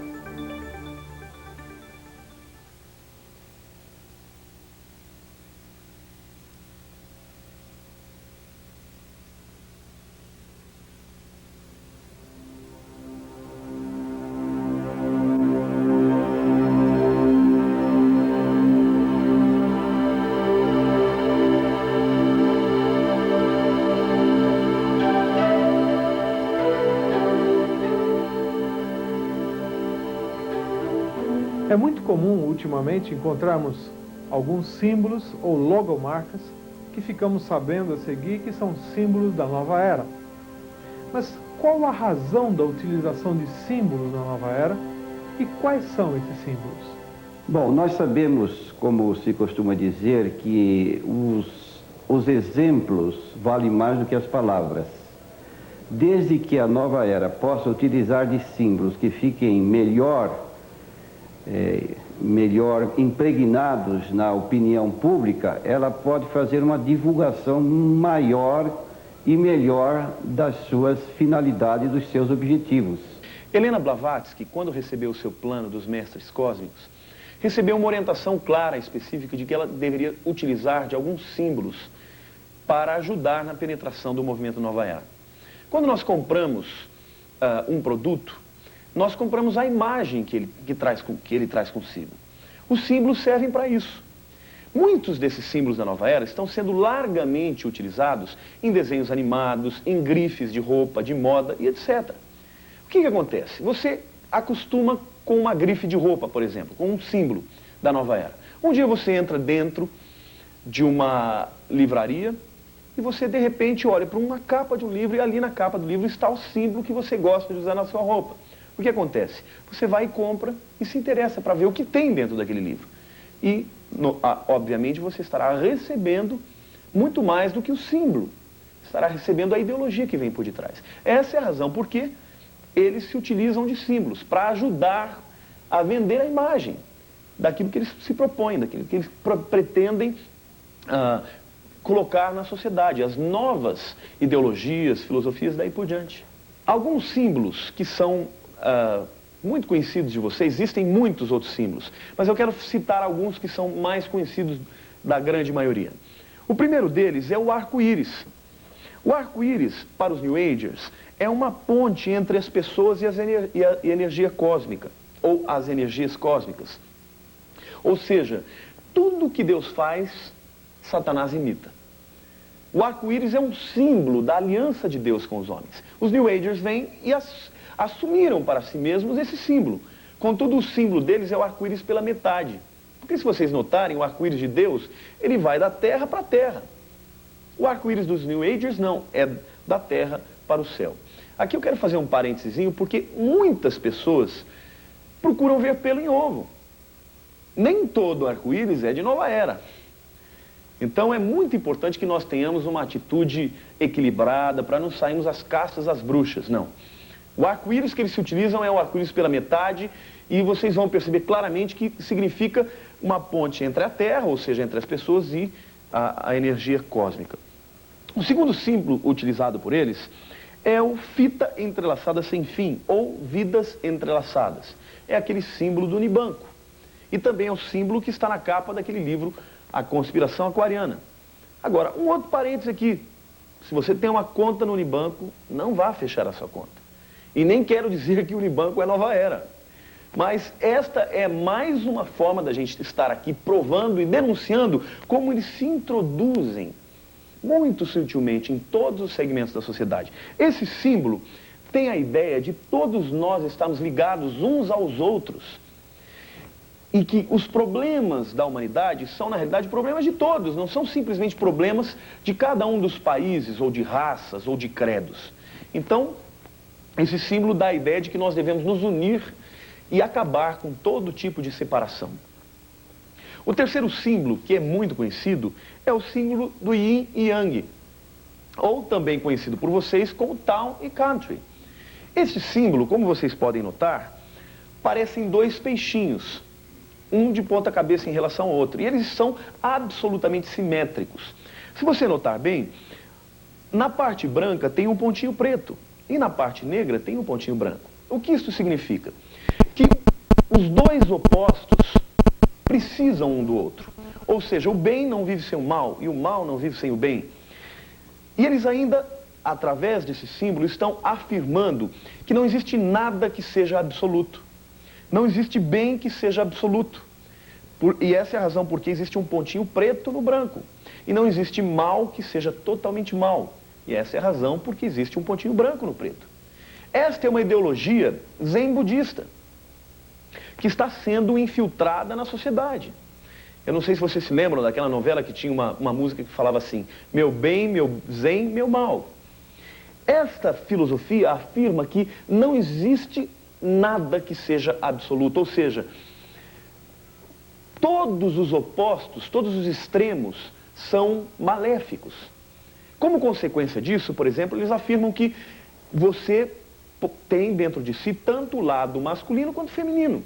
É muito comum, ultimamente, encontrarmos alguns símbolos ou logomarcas que ficamos sabendo a seguir que são símbolos da Nova Era. Mas qual a razão da utilização de símbolos na Nova Era e quais são esses símbolos? Bom, nós sabemos, como se costuma dizer, que os exemplos valem mais do que as palavras. Desde que a Nova Era possa utilizar de símbolos que fiquem melhor impregnados na opinião pública, ela pode fazer uma divulgação maior e melhor das suas finalidades e dos seus objetivos. Helena Blavatsky, quando recebeu o seu plano dos mestres cósmicos, recebeu uma orientação clara, específica, de que ela deveria utilizar de alguns símbolos para ajudar na penetração do movimento Nova Era. Quando nós compramos um produto, nós compramos a imagem que ele traz consigo. Os símbolos servem para isso. Muitos desses símbolos da Nova Era estão sendo largamente utilizados em desenhos animados, em grifes de roupa, de moda e etc. O que acontece? Você acostuma com uma grife de roupa, por exemplo, com um símbolo da Nova Era. Um dia você entra dentro de uma livraria e você, de repente, olha para uma capa de um livro e ali na capa do livro está o símbolo que você gosta de usar na sua roupa. O que acontece? Você vai e compra e se interessa para ver o que tem dentro daquele livro. E, obviamente, você estará recebendo muito mais do que o símbolo. Estará recebendo a ideologia que vem por detrás. Essa é a razão por que eles se utilizam de símbolos, para ajudar a vender a imagem daquilo que eles se propõem, daquilo que eles pretendem colocar na sociedade, as novas ideologias, filosofias, daí por diante. Alguns símbolos que são muito conhecidos de vocês, existem muitos outros símbolos, mas eu quero citar alguns que são mais conhecidos da grande maioria. O primeiro deles é o arco-íris. O arco-íris, para os New Agers, é uma ponte entre as pessoas e a energia cósmica, ou as energias cósmicas. Ou seja, tudo que Deus faz, Satanás imita. O arco-íris é um símbolo da aliança de Deus com os homens. Os New Agers vêm e assumiram para si mesmos esse símbolo. Contudo, o símbolo deles é o arco-íris pela metade. Porque se vocês notarem, o arco-íris de Deus, ele vai da terra para a terra. O arco-íris dos New Agers não, é da terra para o céu. Aqui eu quero fazer um parênteses, porque muitas pessoas procuram ver pelo em ovo. Nem todo arco-íris é de Nova Era. Então é muito importante que nós tenhamos uma atitude equilibrada para não sairmos as castas às bruxas, não. O arco-íris que eles se utilizam é o arco-íris pela metade e vocês vão perceber claramente que significa uma ponte entre a Terra, ou seja, entre as pessoas e a energia cósmica. O segundo símbolo utilizado por eles é o fita entrelaçada sem fim, ou vidas entrelaçadas. É aquele símbolo do Unibanco. E também é o símbolo que está na capa daquele livro, A Conspiração Aquariana. Agora, um outro parênteses aqui. Se você tem uma conta no Unibanco, não vá fechar a sua conta. E nem quero dizer que o Unibanco é Nova Era. Mas esta é mais uma forma da gente estar aqui provando e denunciando como eles se introduzem muito sutilmente em todos os segmentos da sociedade. Esse símbolo tem a ideia de todos nós estarmos ligados uns aos outros e que os problemas da humanidade são, na realidade, problemas de todos, não são simplesmente problemas de cada um dos países, ou de raças, ou de credos. Então, esse símbolo dá a ideia de que nós devemos nos unir e acabar com todo tipo de separação. O terceiro símbolo, que é muito conhecido, é o símbolo do Yin e Yang, ou também conhecido por vocês como Town e Country. Esse símbolo, como vocês podem notar, parecem dois peixinhos, um de ponta cabeça em relação ao outro, e eles são absolutamente simétricos. Se você notar bem, na parte branca tem um pontinho preto, e na parte negra tem um pontinho branco. O que isso significa? Que os dois opostos precisam um do outro. Ou seja, o bem não vive sem o mal, e o mal não vive sem o bem. E eles ainda, através desse símbolo, estão afirmando que não existe nada que seja absoluto. Não existe bem que seja absoluto. E essa é a razão porque existe um pontinho preto no branco. E não existe mal que seja totalmente mal. E essa é a razão porque existe um pontinho branco no preto. Esta é uma ideologia zen budista, que está sendo infiltrada na sociedade. Eu não sei se vocês se lembram daquela novela que tinha uma música que falava assim: meu bem, meu zen, meu mal. Esta filosofia afirma que não existe nada que seja absoluto, ou seja, todos os opostos, todos os extremos são maléficos. Como consequência disso, por exemplo, eles afirmam que você tem dentro de si tanto o lado masculino quanto feminino.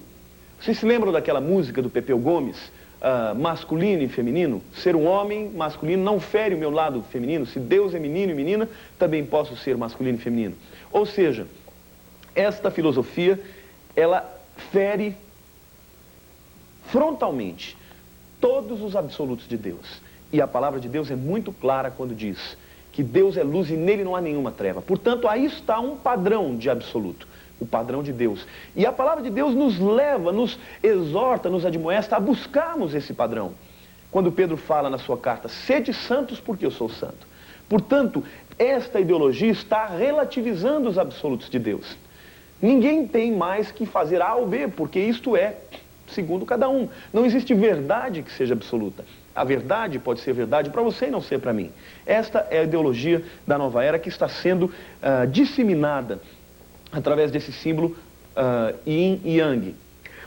Vocês se lembram daquela música do Pepeu Gomes, masculino e feminino? Ser um homem masculino não fere o meu lado feminino. Se Deus é menino e menina, também posso ser masculino e feminino. Ou seja, esta filosofia, ela fere frontalmente todos os absolutos de Deus. E a palavra de Deus é muito clara quando diz que Deus é luz e nele não há nenhuma treva. Portanto, aí está um padrão de absoluto, o padrão de Deus. E a palavra de Deus nos leva, nos exorta, nos admoesta a buscarmos esse padrão. Quando Pedro fala na sua carta, sede santos porque eu sou santo. Portanto, esta ideologia está relativizando os absolutos de Deus. Ninguém tem mais que fazer A ou B, porque isto é segundo cada um. Não existe verdade que seja absoluta. A verdade pode ser verdade para você e não ser para mim. Esta é a ideologia da nova era que está sendo disseminada através desse símbolo Yin e Yang.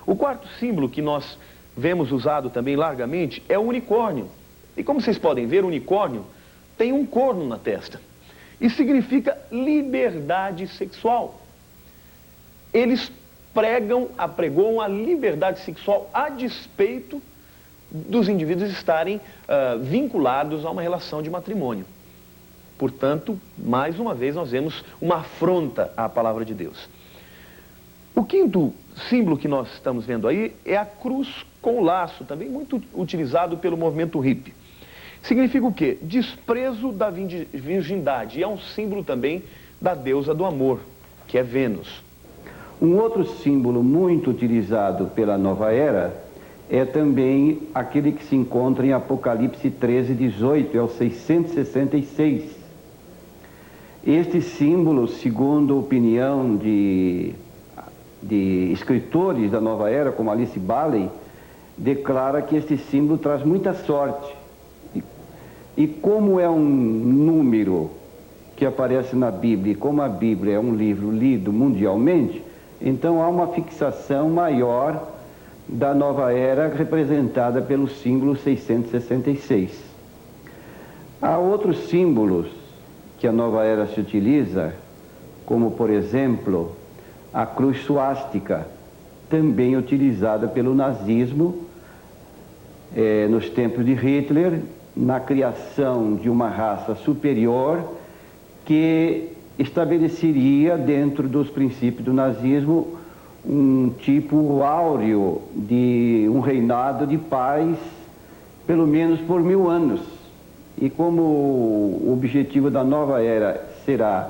O quarto símbolo que nós vemos usado também largamente é o unicórnio. E como vocês podem ver, o unicórnio tem um corno na testa. E significa liberdade sexual. Eles apregoam a liberdade sexual a despeito dos indivíduos estarem vinculados a uma relação de matrimônio. Portanto, mais uma vez nós vemos uma afronta à palavra de Deus. O quinto símbolo que nós estamos vendo aí é a cruz com o laço, também muito utilizado pelo movimento hippie. Significa o quê? Desprezo da virgindade. E é um símbolo também da deusa do amor, que é Vênus. Um outro símbolo muito utilizado pela nova era é também aquele que se encontra em Apocalipse 13:18, é o 666. Este símbolo, segundo a opinião de escritores da nova era, como Alice Bailey, declara que este símbolo traz muita sorte. E como é um número que aparece na Bíblia, e como a Bíblia é um livro lido mundialmente, então há uma fixação maior da nova era representada pelo símbolo 666. Há outros símbolos que a nova era se utiliza, como por exemplo a cruz suástica, também utilizada pelo nazismo nos tempos de Hitler, na criação de uma raça superior que estabeleceria dentro dos princípios do nazismo um tipo áureo de um reinado de paz, pelo menos por 1000 anos. E como o objetivo da nova era será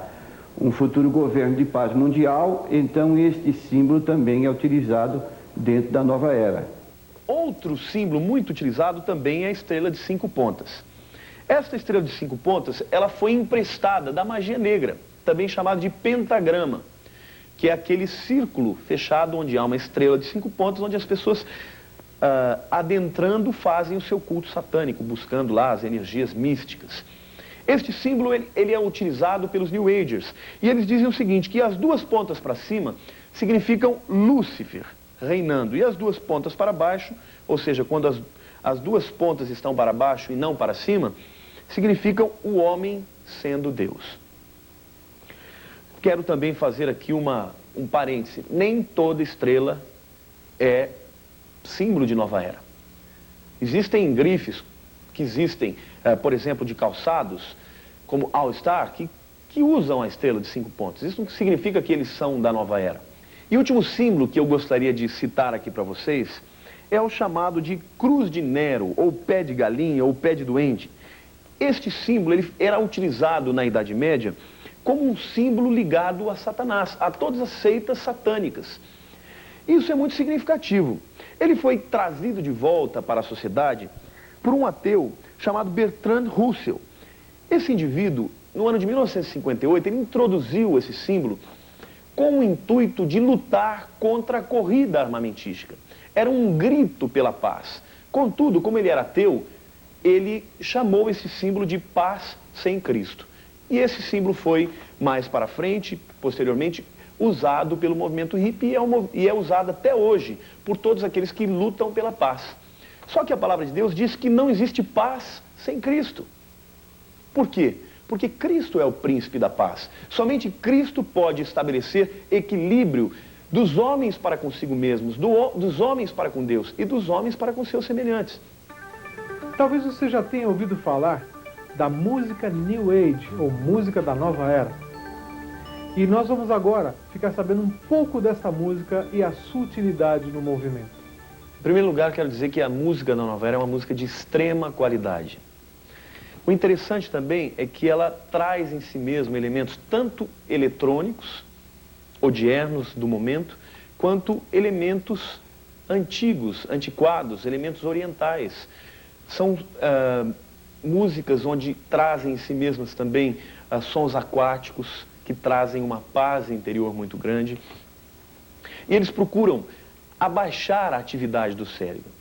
um futuro governo de paz mundial, então este símbolo também é utilizado dentro da nova era. Outro símbolo muito utilizado também é a estrela de 5 pontas. Esta estrela de 5 pontas, ela foi emprestada da magia negra, também chamada de pentagrama, que é aquele círculo fechado onde há uma estrela de 5 pontas, onde as pessoas adentrando fazem o seu culto satânico, buscando lá as energias místicas. Este símbolo ele é utilizado pelos New Agers, e eles dizem o seguinte, que as duas pontas para cima significam Lúcifer reinando, e as duas pontas para baixo, ou seja, quando as duas pontas estão para baixo e não para cima, significam o homem sendo Deus. Quero também fazer aqui um parêntese. Nem toda estrela é símbolo de nova era. Existem grifes que existem, por exemplo, de calçados, como All Star, que usam a estrela de 5 pontos. Isso não significa que eles são da nova era. E o último símbolo que eu gostaria de citar aqui para vocês é o chamado de cruz de Nero, ou pé de galinha, ou pé de duende. Este símbolo ele era utilizado na Idade Média como um símbolo ligado a Satanás, a todas as seitas satânicas. Isso é muito significativo. Ele foi trazido de volta para a sociedade por um ateu chamado Bertrand Russell. Esse indivíduo, no ano de 1958, ele introduziu esse símbolo com o intuito de lutar contra a corrida armamentística. Era um grito pela paz. Contudo, como ele era ateu, ele chamou esse símbolo de paz sem Cristo. E esse símbolo foi, mais para frente, posteriormente, usado pelo movimento hippie e é usado até hoje por todos aqueles que lutam pela paz. Só que a palavra de Deus diz que não existe paz sem Cristo. Por quê? Porque Cristo é o príncipe da paz. Somente Cristo pode estabelecer equilíbrio dos homens para consigo mesmos, dos homens para com Deus e dos homens para com seus semelhantes. Talvez você já tenha ouvido falar da música New Age, ou música da nova era. E nós vamos agora ficar sabendo um pouco dessa música e a sua utilidade no movimento. Em primeiro lugar, quero dizer que a música da Nova Era é uma música de extrema qualidade. O interessante também é que ela traz em si mesmo elementos tanto eletrônicos, odiernos do momento, quanto elementos antigos, antiquados, elementos orientais. São músicas onde trazem em si mesmas também sons aquáticos, que trazem uma paz interior muito grande. E eles procuram abaixar a atividade do cérebro.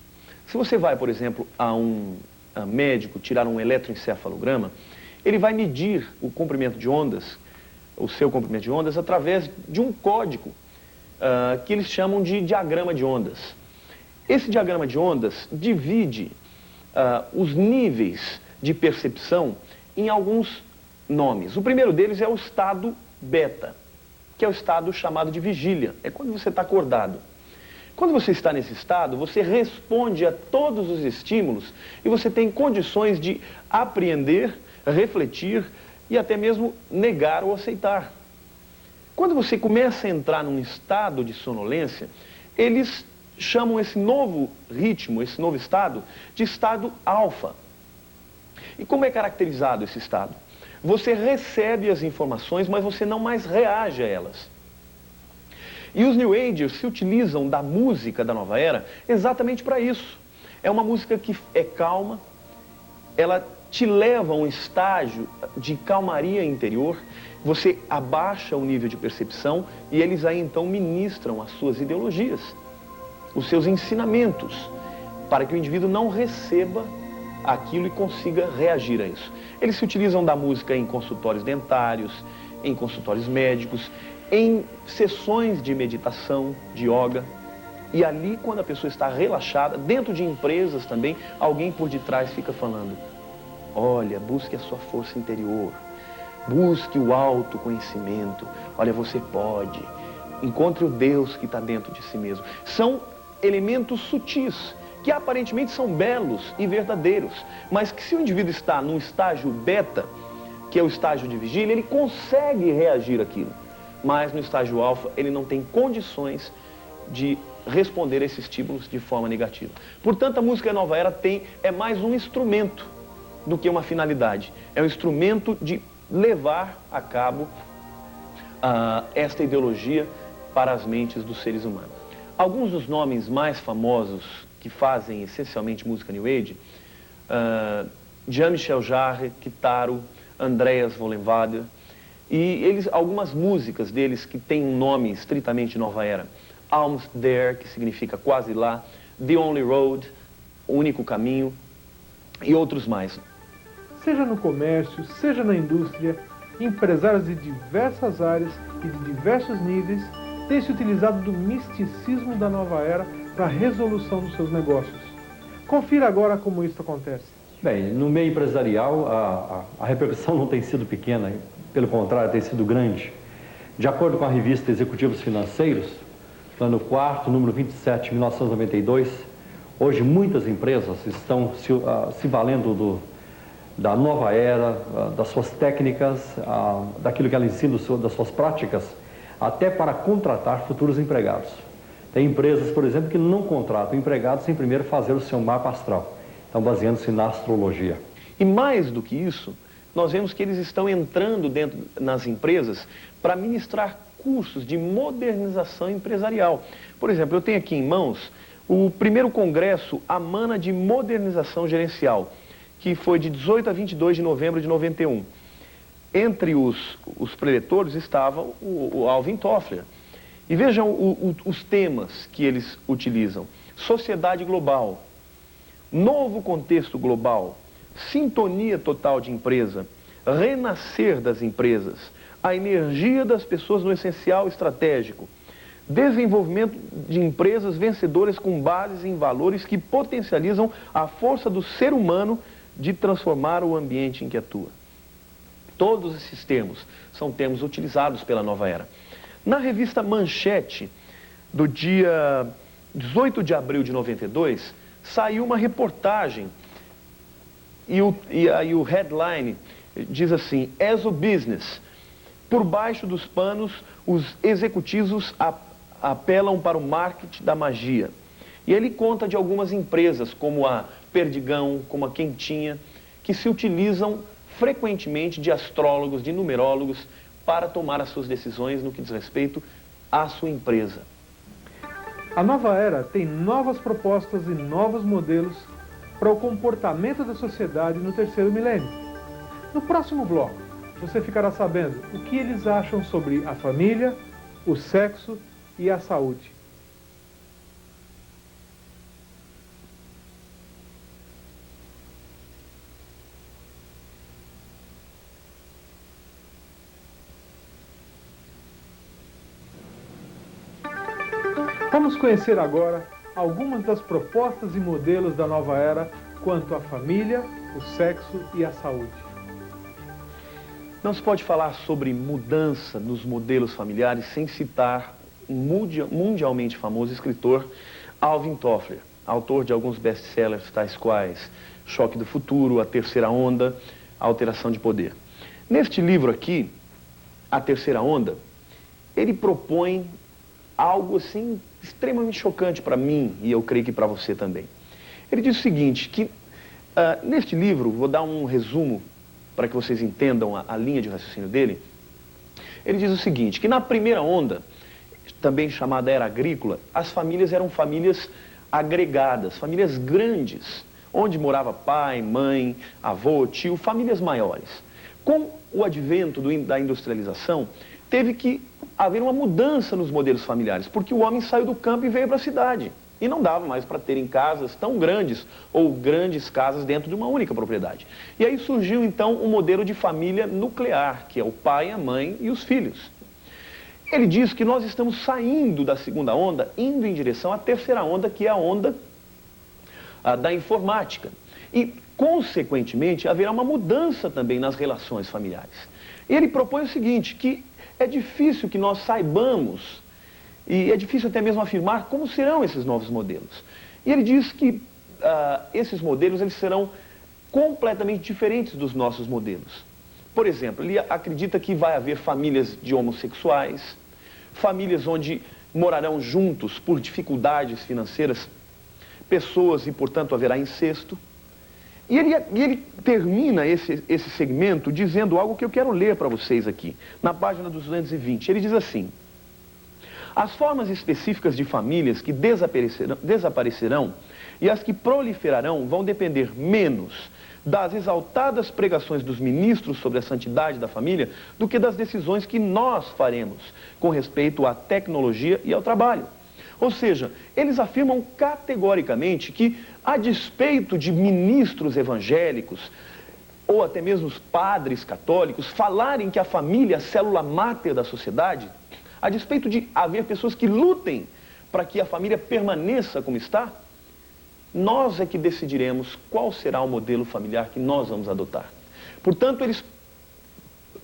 Se você vai, por exemplo, a um médico tirar um eletroencefalograma, ele vai medir o comprimento de ondas, o seu comprimento de ondas, através de um código que eles chamam de diagrama de ondas. Esse diagrama de ondas divide os níveis de percepção em alguns nomes. O primeiro deles é o estado beta, que é o estado chamado de vigília. É quando você está acordado. Quando você está nesse estado, você responde a todos os estímulos e você tem condições de apreender, refletir e até mesmo negar ou aceitar. Quando você começa a entrar num estado de sonolência, eles chamam esse novo ritmo, esse novo estado, de estado alfa. E como é caracterizado esse estado? Você recebe as informações, mas você não mais reage a elas. E os New Agers se utilizam da música da Nova Era exatamente para isso. É uma música que é calma, ela te leva a um estágio de calmaria interior, você abaixa o nível de percepção e eles aí então ministram as suas ideologias, os seus ensinamentos, para que o indivíduo não receba aquilo e consiga reagir a isso. Eles se utilizam da música em consultórios dentários, em consultórios médicos, em sessões de meditação, de yoga. E ali, quando a pessoa está relaxada, dentro de empresas também, alguém por detrás fica falando: olha, busque a sua força interior, busque o autoconhecimento, olha, você pode, encontre o Deus que está dentro de si mesmo. São elementos sutis, que aparentemente são belos e verdadeiros, mas que se o indivíduo está num estágio beta, que é o estágio de vigília, ele consegue reagir àquilo. Mas no estágio alfa, ele não tem condições de responder a esses estímulos de forma negativa. Portanto, a música Nova Era é mais um instrumento do que uma finalidade. É um instrumento de levar a cabo esta ideologia para as mentes dos seres humanos. Alguns dos nomes mais famosos que fazem essencialmente música New Age, Jean-Michel Jarre, Kitaro, Andreas Vollenweider, e algumas músicas deles que têm um nome estritamente Nova Era. Almost There, que significa quase lá, The Only Road, o único caminho, e outros mais. Seja no comércio, seja na indústria, empresários de diversas áreas e de diversos níveis têm se utilizado do misticismo da Nova Era para a resolução dos seus negócios. Confira agora como isso acontece. Bem, no meio empresarial, a repercussão não tem sido pequena, pelo contrário, tem sido grande. De acordo com a revista Executivos Financeiros, plano 4º, número 27, 1992, hoje muitas empresas estão se valendo da nova era, das suas técnicas, daquilo que ela ensina, das suas práticas, até para contratar futuros empregados. Tem empresas, por exemplo, que não contratam empregados sem primeiro fazer o seu mapa astral. Estão baseando-se na astrologia. E mais do que isso, nós vemos que eles estão entrando nas empresas para ministrar cursos de modernização empresarial. Por exemplo, eu tenho aqui em mãos o primeiro congresso Amana de Modernização Gerencial, que foi de 18 a 22 de novembro de 91. Entre os preletores estava o Alvin Toffler. E vejam os temas que eles utilizam: sociedade global, novo contexto global, sintonia total de empresa, renascer das empresas, a energia das pessoas no essencial estratégico, desenvolvimento de empresas vencedoras com bases em valores que potencializam a força do ser humano de transformar o ambiente em que atua. Todos esses termos são termos utilizados pela Nova Era. Na revista Manchete, do dia 18 de abril de 92, saiu uma reportagem e aí o headline diz assim: as o business, por baixo dos panos, os executivos apelam para o marketing da magia. E ele conta de algumas empresas, como a Perdigão, como a Quentinha, que se utilizam frequentemente de astrólogos, de numerólogos, para tomar as suas decisões no que diz respeito à sua empresa. A nova era tem novas propostas e novos modelos para o comportamento da sociedade no terceiro milênio. No próximo bloco, você ficará sabendo o que eles acham sobre a família, o sexo e a saúde. Vamos conhecer agora algumas das propostas e modelos da nova era quanto à família, o sexo e a saúde. Não se pode falar sobre mudança nos modelos familiares sem citar o mundialmente famoso escritor Alvin Toffler, autor de alguns best-sellers tais quais Choque do Futuro, A Terceira Onda, A Alteração de Poder. Neste livro aqui, A Terceira Onda, ele propõe algo assim extremamente chocante para mim e eu creio que para você também. Ele diz o seguinte, que neste livro, vou dar um resumo para que vocês entendam a linha de raciocínio dele. Ele diz o seguinte, que na primeira onda, também chamada era agrícola, as famílias eram famílias agregadas, famílias grandes, onde morava pai, mãe, avô, tio, famílias maiores. Com o advento da industrialização, teve que haver uma mudança nos modelos familiares, porque o homem saiu do campo e veio para a cidade. E não dava mais para terem casas tão grandes, ou grandes casas dentro de uma única propriedade. E aí surgiu então um modelo de família nuclear, que é o pai, a mãe e os filhos. Ele diz que nós estamos saindo da segunda onda, indo em direção à terceira onda, que é a onda da informática. E, consequentemente, haverá uma mudança também nas relações familiares. E ele propõe o seguinte, que é difícil que nós saibamos, e é difícil até mesmo afirmar como serão esses novos modelos. E ele diz que esses modelos eles serão completamente diferentes dos nossos modelos. Por exemplo, ele acredita que vai haver famílias de homossexuais, famílias onde morarão juntos por dificuldades financeiras, pessoas e, portanto, haverá incesto. E ele termina esse segmento dizendo algo que eu quero ler para vocês aqui, na página 220. Ele diz assim, as formas específicas de famílias que desaparecerão e as que proliferarão vão depender menos das exaltadas pregações dos ministros sobre a santidade da família do que das decisões que nós faremos com respeito à tecnologia e ao trabalho. Ou seja, eles afirmam categoricamente que, a despeito de ministros evangélicos, ou até mesmo os padres católicos, falarem que a família é a célula máter da sociedade, a despeito de haver pessoas que lutem para que a família permaneça como está, nós é que decidiremos qual será o modelo familiar que nós vamos adotar. Portanto, eles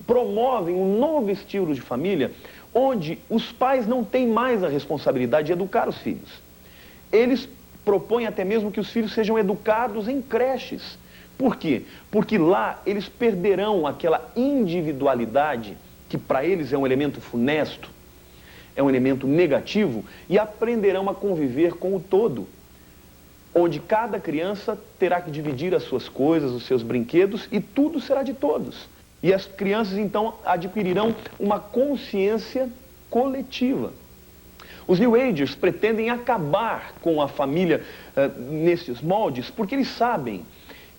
promovem um novo estilo de família, onde os pais não têm mais a responsabilidade de educar os filhos. Eles propõem até mesmo que os filhos sejam educados em creches. Por quê? Porque lá eles perderão aquela individualidade, que para eles é um elemento funesto, é um elemento negativo, e aprenderão a conviver com o todo, onde cada criança terá que dividir as suas coisas, os seus brinquedos, e tudo será de todos. E as crianças, então, adquirirão uma consciência coletiva. Os New Agers pretendem acabar com a família nesses moldes, porque eles sabem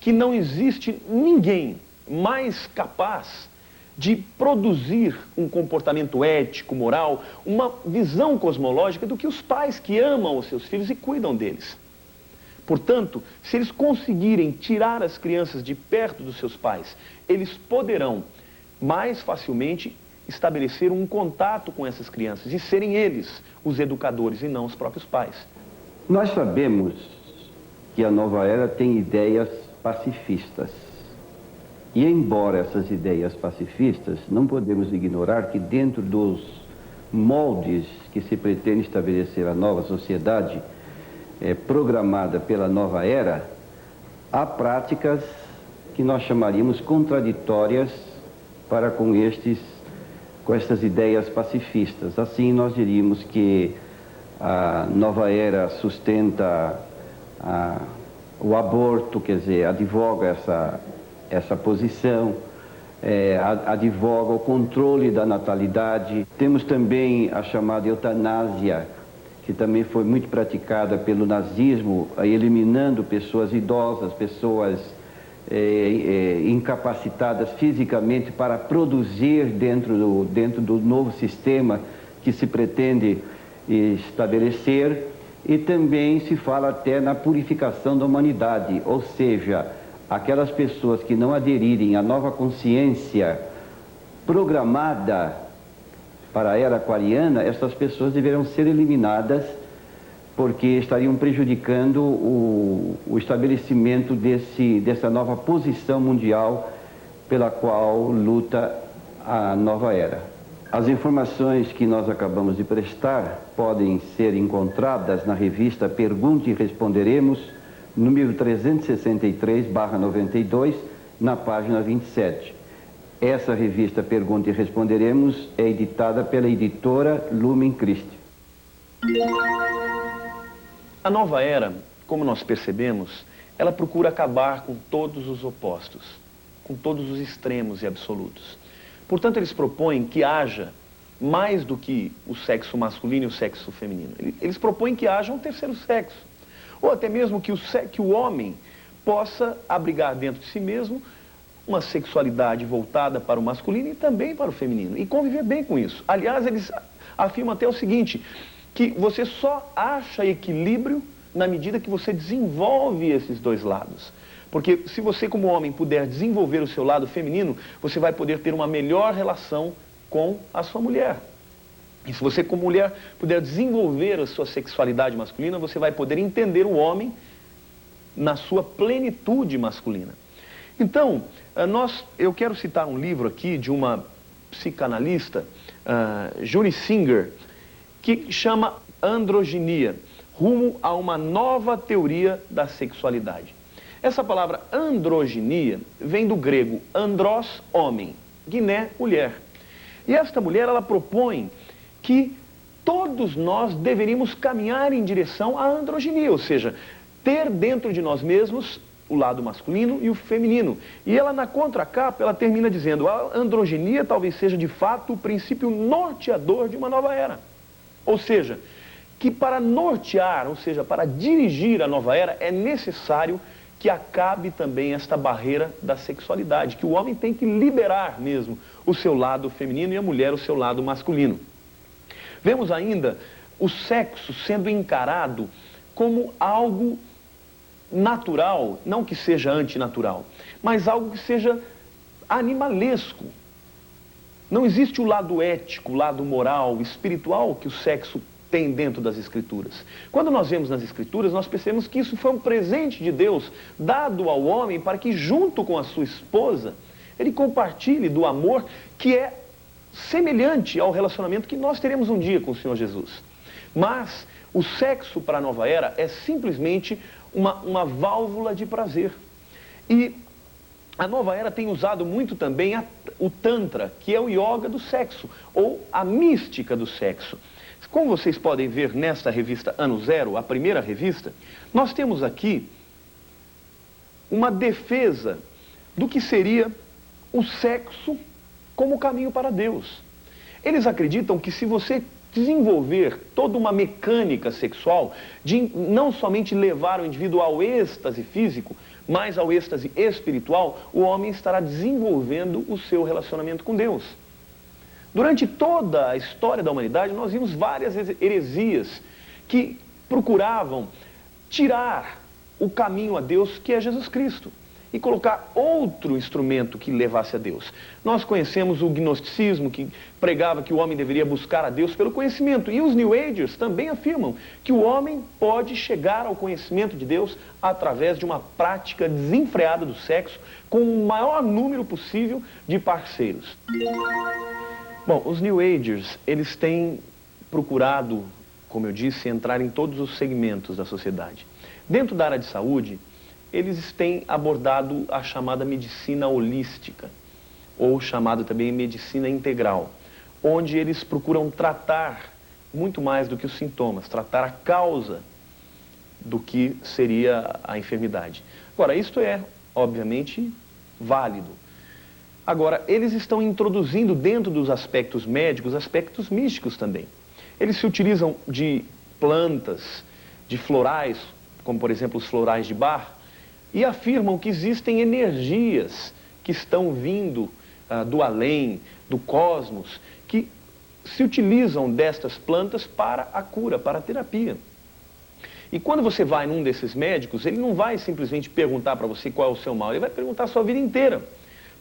que não existe ninguém mais capaz de produzir um comportamento ético, moral, uma visão cosmológica do que os pais que amam os seus filhos e cuidam deles. Portanto, se eles conseguirem tirar as crianças de perto dos seus pais, eles poderão mais facilmente estabelecer um contato com essas crianças e serem eles os educadores e não os próprios pais. Nós sabemos que a nova era tem ideias pacifistas. E embora essas ideias pacifistas, não podemos ignorar que dentro dos moldes que se pretende estabelecer a nova sociedade, programada pela nova era, há práticas que nós chamaríamos contraditórias para com estas ideias pacifistas. Assim, nós diríamos que A nova era sustenta o aborto, quer dizer, advoga essa posição, advoga o controle da natalidade. Temos também a chamada eutanásia, que também foi muito praticada pelo nazismo, eliminando pessoas idosas, pessoas incapacitadas fisicamente para produzir dentro do novo sistema que se pretende estabelecer. E também se fala até na purificação da humanidade, ou seja, aquelas pessoas que não aderirem à nova consciência programada para a era aquariana, essas pessoas deverão ser eliminadas, porque estariam prejudicando o estabelecimento dessa nova posição mundial pela qual luta a nova era. As informações que nós acabamos de prestar podem ser encontradas na revista Pergunte e Responderemos, número 363/92, na página 27. Essa revista Pergunte e Responderemos é editada pela editora Lumen Christi. A nova era, como nós percebemos, ela procura acabar com todos os opostos, com todos os extremos e absolutos. Portanto, eles propõem que haja mais do que o sexo masculino e o sexo feminino. Eles propõem que haja um terceiro sexo. Ou até mesmo que o homem possa abrigar dentro de si mesmo uma sexualidade voltada para o masculino e também para o feminino. E conviver bem com isso. Aliás, eles afirmam até o seguinte, que você só acha equilíbrio na medida que você desenvolve esses dois lados. Porque se você, como homem, puder desenvolver o seu lado feminino, você vai poder ter uma melhor relação com a sua mulher. E se você, como mulher, puder desenvolver a sua sexualidade masculina, você vai poder entender o homem na sua plenitude masculina. Então, eu quero citar um livro aqui de uma psicanalista, June Singer, que chama Androginia, rumo a uma nova teoria da sexualidade. Essa palavra androginia vem do grego andros, homem, guiné, mulher. E esta mulher, ela propõe que todos nós deveríamos caminhar em direção à androginia, ou seja, ter dentro de nós mesmos o lado masculino e o feminino. E ela, na contracapa, ela termina dizendo, a androginia talvez seja de fato o princípio norteador de uma nova era. Ou seja, que para nortear, ou seja, para dirigir a nova era, é necessário que acabe também esta barreira da sexualidade, que o homem tem que liberar mesmo o seu lado feminino e a mulher o seu lado masculino. Vemos ainda o sexo sendo encarado como algo natural, não que seja antinatural, mas algo que seja animalesco. Não existe o lado ético, o lado moral, espiritual que o sexo tem dentro das Escrituras. Quando nós vemos nas Escrituras, nós percebemos que isso foi um presente de Deus dado ao homem para que, junto com a sua esposa, ele compartilhe do amor que é semelhante ao relacionamento que nós teremos um dia com o Senhor Jesus. Mas o sexo para a nova era é simplesmente uma válvula de prazer. E a nova era tem usado muito também o Tantra, que é o yoga do sexo, ou a mística do sexo. Como vocês podem ver nesta revista Ano Zero, a primeira revista, nós temos aqui uma defesa do que seria o sexo como caminho para Deus. Eles acreditam que se você desenvolver toda uma mecânica sexual, de não somente levar o indivíduo ao êxtase físico, mas ao êxtase espiritual, o homem estará desenvolvendo o seu relacionamento com Deus. Durante toda a história da humanidade, nós vimos várias heresias que procuravam tirar o caminho a Deus, que é Jesus Cristo, e colocar outro instrumento que levasse a Deus. Nós conhecemos o gnosticismo, que pregava que o homem deveria buscar a Deus pelo conhecimento, e os New Agers também afirmam que o homem pode chegar ao conhecimento de Deus através de uma prática desenfreada do sexo, com o maior número possível de parceiros. Bom, os New Agers, eles têm procurado, como eu disse, entrar em todos os segmentos da sociedade. Dentro da área de saúde, eles têm abordado a chamada medicina holística, ou chamada também medicina integral, onde eles procuram tratar muito mais do que os sintomas, tratar a causa do que seria a enfermidade. Agora, isto é, obviamente, válido. Agora, eles estão introduzindo dentro dos aspectos médicos, aspectos místicos também. Eles se utilizam de plantas, de florais, como por exemplo os florais de Bach, e afirmam que existem energias que estão vindo do além, do cosmos, que se utilizam destas plantas para a cura, para a terapia. E quando você vai num desses médicos, ele não vai simplesmente perguntar para você qual é o seu mal, ele vai perguntar a sua vida inteira.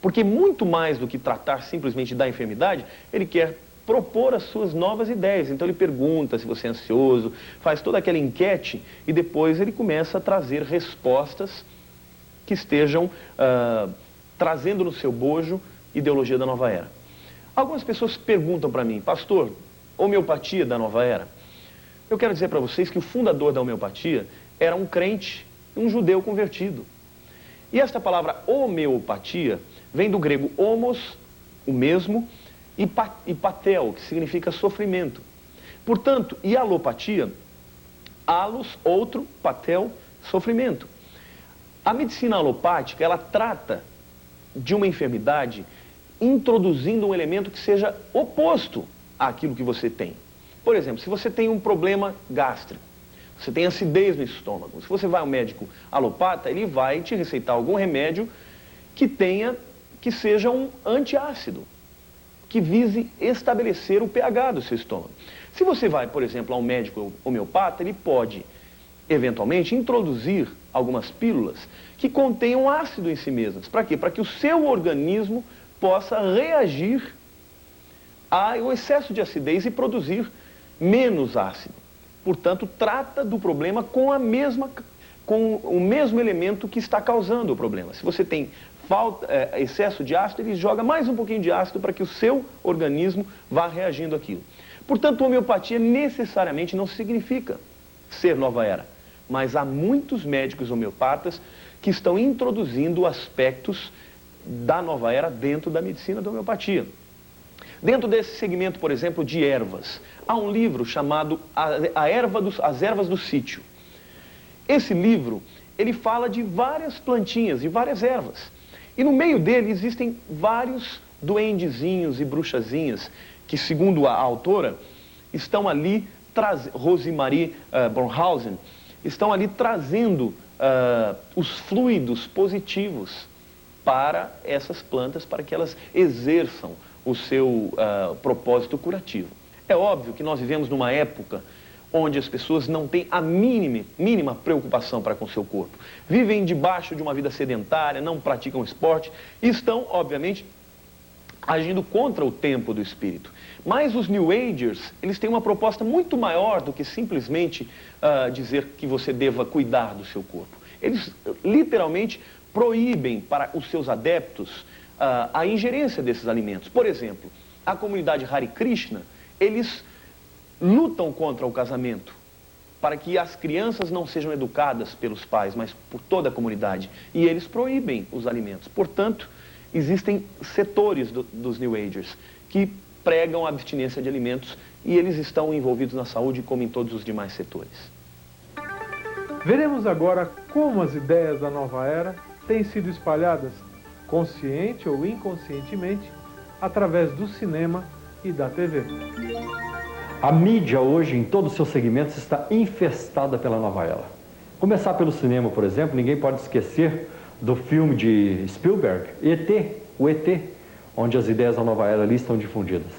Porque muito mais do que tratar simplesmente da enfermidade, ele quer propor as suas novas ideias. Então ele pergunta se você é ansioso, faz toda aquela enquete e depois ele começa a trazer respostas que estejam trazendo no seu bojo ideologia da nova era. Algumas pessoas perguntam para mim, pastor, homeopatia da nova era? Eu quero dizer para vocês que o fundador da homeopatia era um crente, um judeu convertido. E esta palavra homeopatia vem do grego homos, o mesmo, e patel, que significa sofrimento. Portanto, e alopatia, alos, outro, patel, sofrimento. A medicina alopática, ela trata de uma enfermidade introduzindo um elemento que seja oposto àquilo que você tem. Por exemplo, se você tem um problema gástrico, você tem acidez no estômago, se você vai ao médico alopata, ele vai te receitar algum remédio que seja um antiácido, que vise estabelecer o pH do seu estômago. Se você vai, por exemplo, a um médico homeopata, ele pode, eventualmente, introduzir algumas pílulas que contenham ácido em si mesmas. Para quê? Para que o seu organismo possa reagir ao excesso de acidez e produzir menos ácido. Portanto, trata do problema com o mesmo elemento que está causando o problema. Se você tem excesso de ácido, ele joga mais um pouquinho de ácido para que o seu organismo vá reagindo àquilo. Portanto, homeopatia necessariamente não significa ser nova era, mas há muitos médicos homeopatas que estão introduzindo aspectos da nova era dentro da medicina da homeopatia. Dentro desse segmento, por exemplo, de ervas, há um livro chamado As Ervas do Sítio. Esse livro, ele fala de várias plantinhas, de várias ervas. E no meio dele existem vários duendezinhos e bruxazinhas que, segundo a autora, estão ali, Rosemarie Bornhausen, estão ali trazendo os fluidos positivos para essas plantas, para que elas exerçam o seu propósito curativo. É óbvio que nós vivemos numa época onde as pessoas não têm a mínima preocupação para com o seu corpo. Vivem debaixo de uma vida sedentária, não praticam esporte e estão, obviamente, agindo contra o tempo do espírito. Mas os New Agers, eles têm uma proposta muito maior do que simplesmente dizer que você deva cuidar do seu corpo. Eles literalmente proíbem para os seus adeptos a ingerência desses alimentos. Por exemplo, a comunidade Hare Krishna, eles lutam contra o casamento, para que as crianças não sejam educadas pelos pais, mas por toda a comunidade. E eles proíbem os alimentos. Portanto, existem setores dos New Agers que pregam a abstinência de alimentos e eles estão envolvidos na saúde como em todos os demais setores. Veremos agora como as ideias da nova era têm sido espalhadas, consciente ou inconscientemente, através do cinema e da TV. A mídia hoje, em todos os seus segmentos, está infestada pela nova era. Começar pelo cinema, por exemplo, ninguém pode esquecer do filme de Spielberg, ET, o ET, onde as ideias da nova era ali estão difundidas.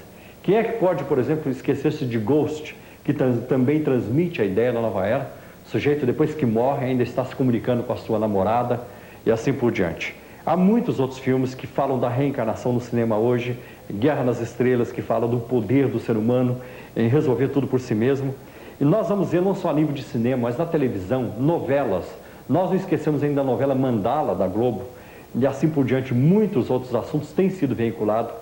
Quem é que pode, por exemplo, esquecer-se de Ghost, que também transmite a ideia da nova era? O sujeito, depois que morre, ainda está se comunicando com a sua namorada e assim por diante. Há muitos outros filmes que falam da reencarnação no cinema hoje, Guerra nas Estrelas, que fala do poder do ser humano em resolver tudo por si mesmo. E nós vamos ver não só a nível de cinema, mas na televisão, novelas. Nós não esquecemos ainda da novela Mandala, da Globo, e assim por diante, muitos outros assuntos têm sido veiculados.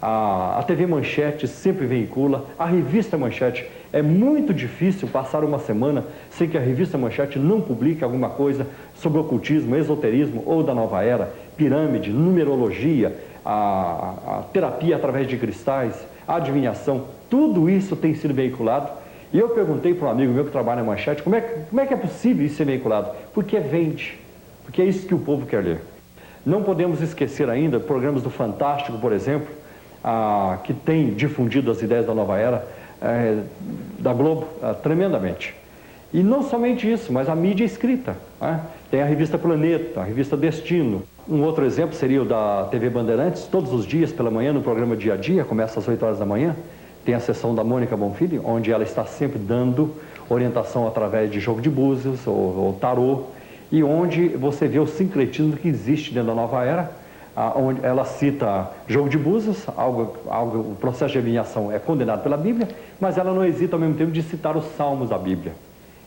A TV Manchete sempre veicula, a revista Manchete. É muito difícil passar uma semana sem que a revista Manchete não publique alguma coisa sobre ocultismo, esoterismo ou da nova era, pirâmide, numerologia, a terapia através de cristais, a adivinhação. Tudo isso tem sido veiculado E eu perguntei para um amigo meu que trabalha na Manchete, como é que é possível isso ser veiculado? Porque vende, porque é isso que o povo quer ler. Não podemos esquecer ainda programas do Fantástico, por exemplo, que tem difundido as ideias da nova era, da Globo, tremendamente. E não somente isso, mas a mídia escrita. Tem a revista Planeta, a revista Destino. Um outro exemplo seria o da TV Bandeirantes, todos os dias pela manhã, no programa Dia a Dia, começa às 8 horas da manhã, tem a sessão da Mônica Bonfilli, onde ela está sempre dando orientação através de jogo de búzios ou tarô, e onde você vê o sincretismo que existe dentro da nova era, onde ela cita jogo de búzios, o processo de adivinhação é condenado pela Bíblia, mas ela não hesita ao mesmo tempo de citar os salmos da Bíblia.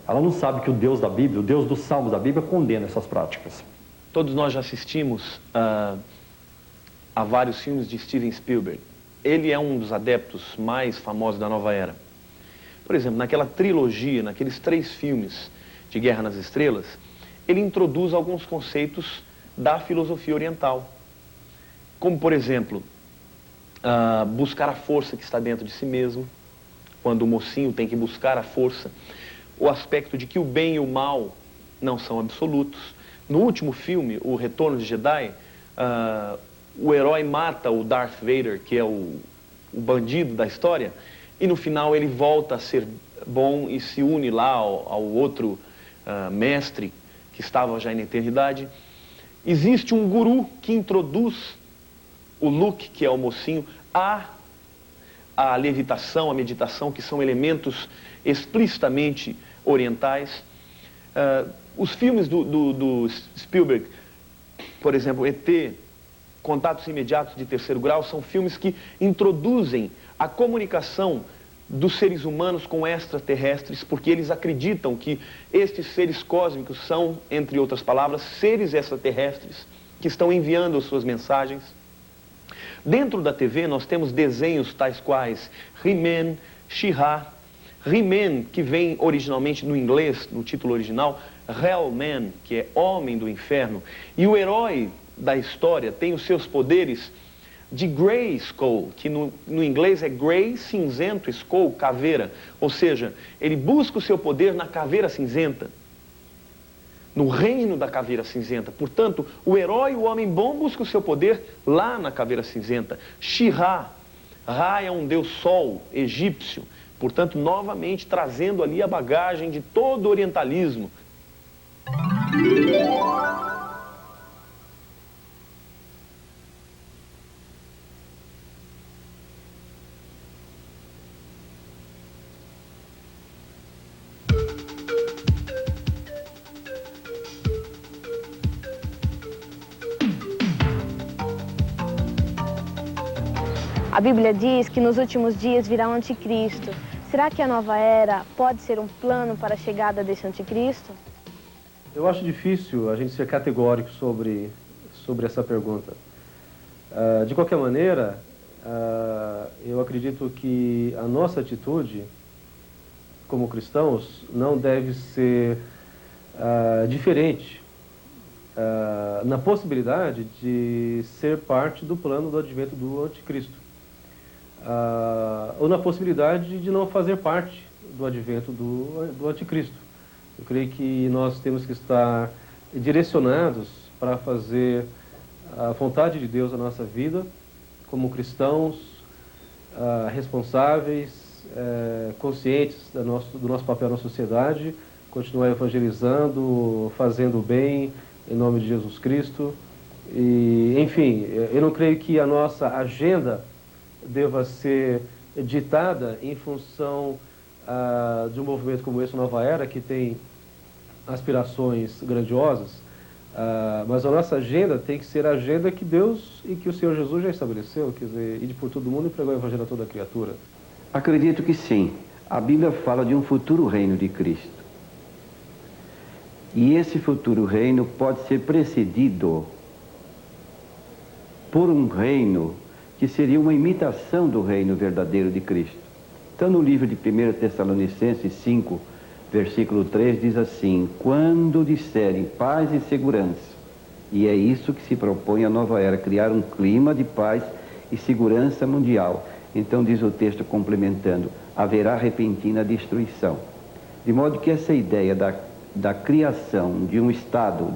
Ela não sabe que o Deus da Bíblia, o Deus dos salmos da Bíblia, condena essas práticas. Todos nós já assistimos a vários filmes de Steven Spielberg. Ele é um dos adeptos mais famosos da nova era. Por exemplo, naquela trilogia, naqueles 3 filmes de Guerra nas Estrelas, ele introduz alguns conceitos da filosofia oriental. Como, por exemplo, buscar a força que está dentro de si mesmo, quando o mocinho tem que buscar a força. O aspecto de que o bem e o mal não são absolutos. No último filme, O Retorno de Jedi, o herói mata o Darth Vader, que é o bandido da história, e no final ele volta a ser bom e se une lá ao outro mestre que estava já na eternidade. Existe um guru que introduz o Luke, que é o mocinho, a levitação, a meditação, que são elementos explicitamente orientais. Os filmes do Spielberg, por exemplo, ET, Contatos Imediatos de Terceiro Grau, são filmes que introduzem a comunicação dos seres humanos com extraterrestres, porque eles acreditam que estes seres cósmicos são, entre outras palavras, seres extraterrestres que estão enviando as suas mensagens. Dentro da TV nós temos desenhos tais quais He-Man, She-Ra. He-Man, que vem originalmente no inglês, no título original, Hell-Man, que é Homem do Inferno. E o herói da história tem os seus poderes de Grey Skull, que no inglês é Grey, cinzento, Skull, caveira. Ou seja, ele busca o seu poder na caveira cinzenta, no reino da caveira cinzenta. Portanto, o herói, o homem bom, busca o seu poder lá na caveira cinzenta. She-Ra, Ra é um deus sol egípcio, portanto, novamente trazendo ali a bagagem de todo o orientalismo. A Bíblia diz que nos últimos dias virá um anticristo. Será que a nova era pode ser um plano para a chegada desse anticristo? Eu acho difícil a gente ser categórico sobre essa pergunta. De qualquer maneira, eu acredito que a nossa atitude como cristãos não deve ser diferente na possibilidade de ser parte do plano do advento do anticristo. Ou na possibilidade de não fazer parte do advento do anticristo. Eu creio que nós temos que estar direcionados para fazer a vontade de Deus na nossa vida, como cristãos responsáveis, conscientes do nosso papel na sociedade, continuar evangelizando, fazendo o bem em nome de Jesus Cristo. E, enfim, eu não creio que a nossa agenda deva ser ditada em função de um movimento como esse, Nova Era, que tem aspirações grandiosas, mas a nossa agenda tem que ser a agenda que Deus e que o Senhor Jesus já estabeleceu, quer dizer, ir por todo mundo e pregar o Evangelho a toda criatura. Acredito que sim. A Bíblia fala de um futuro reino de Cristo. E esse futuro reino pode ser precedido por um reino que seria uma imitação do reino verdadeiro de Cristo. Então, no livro de 1 Tessalonicenses 5, versículo 3, diz assim: quando disserem paz e segurança, e é isso que se propõe a nova era, criar um clima de paz e segurança mundial. Então, diz o texto complementando, haverá repentina destruição. De modo que essa ideia da criação de um Estado,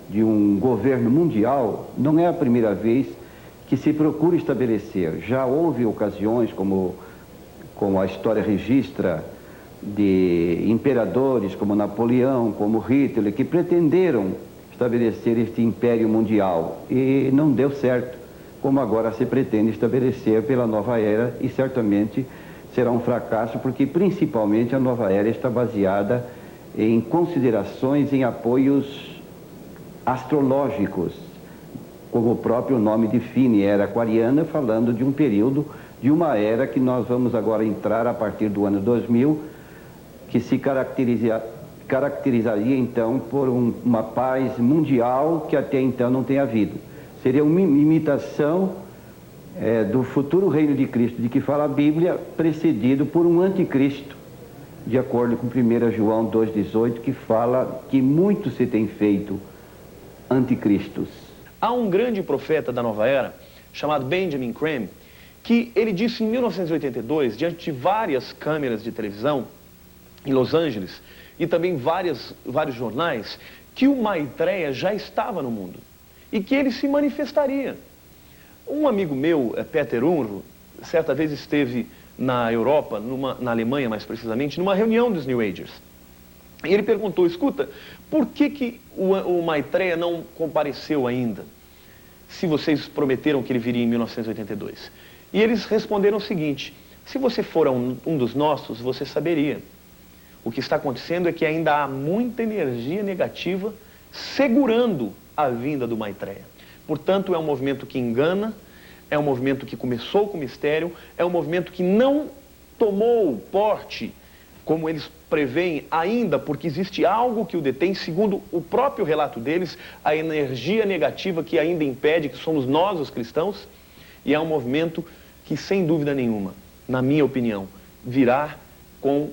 de um governo mundial, não é a primeira vez que se procura estabelecer. Já houve ocasiões, como a história registra, de imperadores como Napoleão, como Hitler, que pretenderam estabelecer este império mundial e não deu certo, como agora se pretende estabelecer pela nova era, e certamente será um fracasso, porque principalmente a nova era está baseada em considerações, em apoios astrológicos, como o próprio nome define, era aquariana, falando de um período, de uma era que nós vamos agora entrar a partir do ano 2000, que se caracterizaria então por uma paz mundial que até então não tem havido. Seria uma imitação do futuro reino de Cristo, de que fala a Bíblia, precedido por um anticristo, de acordo com 1 João 2,18, que fala que muito se tem feito anticristos. Há um grande profeta da nova era, chamado Benjamin Creme, que ele disse em 1982, diante de várias câmeras de televisão, em Los Angeles, e também vários jornais, que o Maitreya já estava no mundo e que ele se manifestaria. Um amigo meu, Peter Unruh, certa vez esteve na Europa, na Alemanha mais precisamente, numa reunião dos New Agers. E ele perguntou, escuta, por que o Maitreya não compareceu ainda, se vocês prometeram que ele viria em 1982? E eles responderam o seguinte, se você for um dos nossos, você saberia. O que está acontecendo é que ainda há muita energia negativa segurando a vinda do Maitreya. Portanto, é um movimento que engana, é um movimento que começou com mistério, é um movimento que não tomou porte, como eles preveem ainda, porque existe algo que o detém, segundo o próprio relato deles, a energia negativa que ainda impede, que somos nós os cristãos, e é um movimento que, sem dúvida nenhuma, na minha opinião, virá com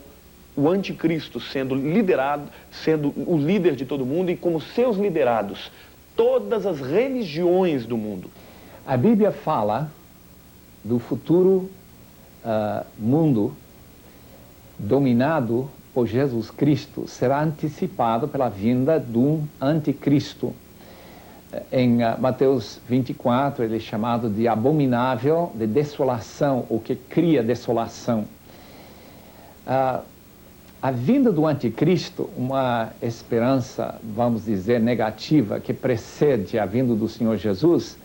o anticristo sendo liderado, sendo o líder de todo mundo e como seus liderados, todas as religiões do mundo. A Bíblia fala do futuro mundo dominado por Jesus Cristo, será antecipado pela vinda do anticristo. Em Mateus 24, ele é chamado de abominável, de desolação, o que cria desolação. A vinda do anticristo, uma esperança, vamos dizer, negativa, que precede a vinda do Senhor Jesus,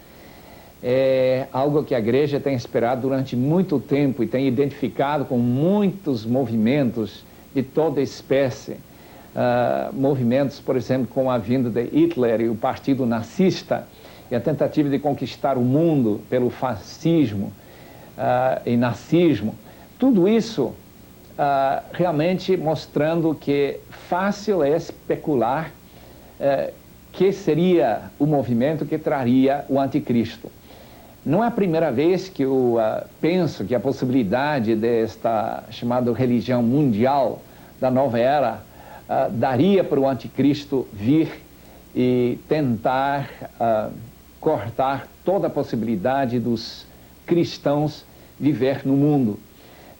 é algo que a igreja tem esperado durante muito tempo e tem identificado com muitos movimentos de toda espécie. Movimentos, por exemplo, com a vinda de Hitler e o partido nazista, e a tentativa de conquistar o mundo pelo fascismo e nazismo. Tudo isso realmente mostrando que fácil é especular que seria o movimento que traria o anticristo. Não é a primeira vez que eu penso que a possibilidade desta chamada religião mundial da nova era daria para o anticristo vir e tentar cortar toda a possibilidade dos cristãos viver no mundo.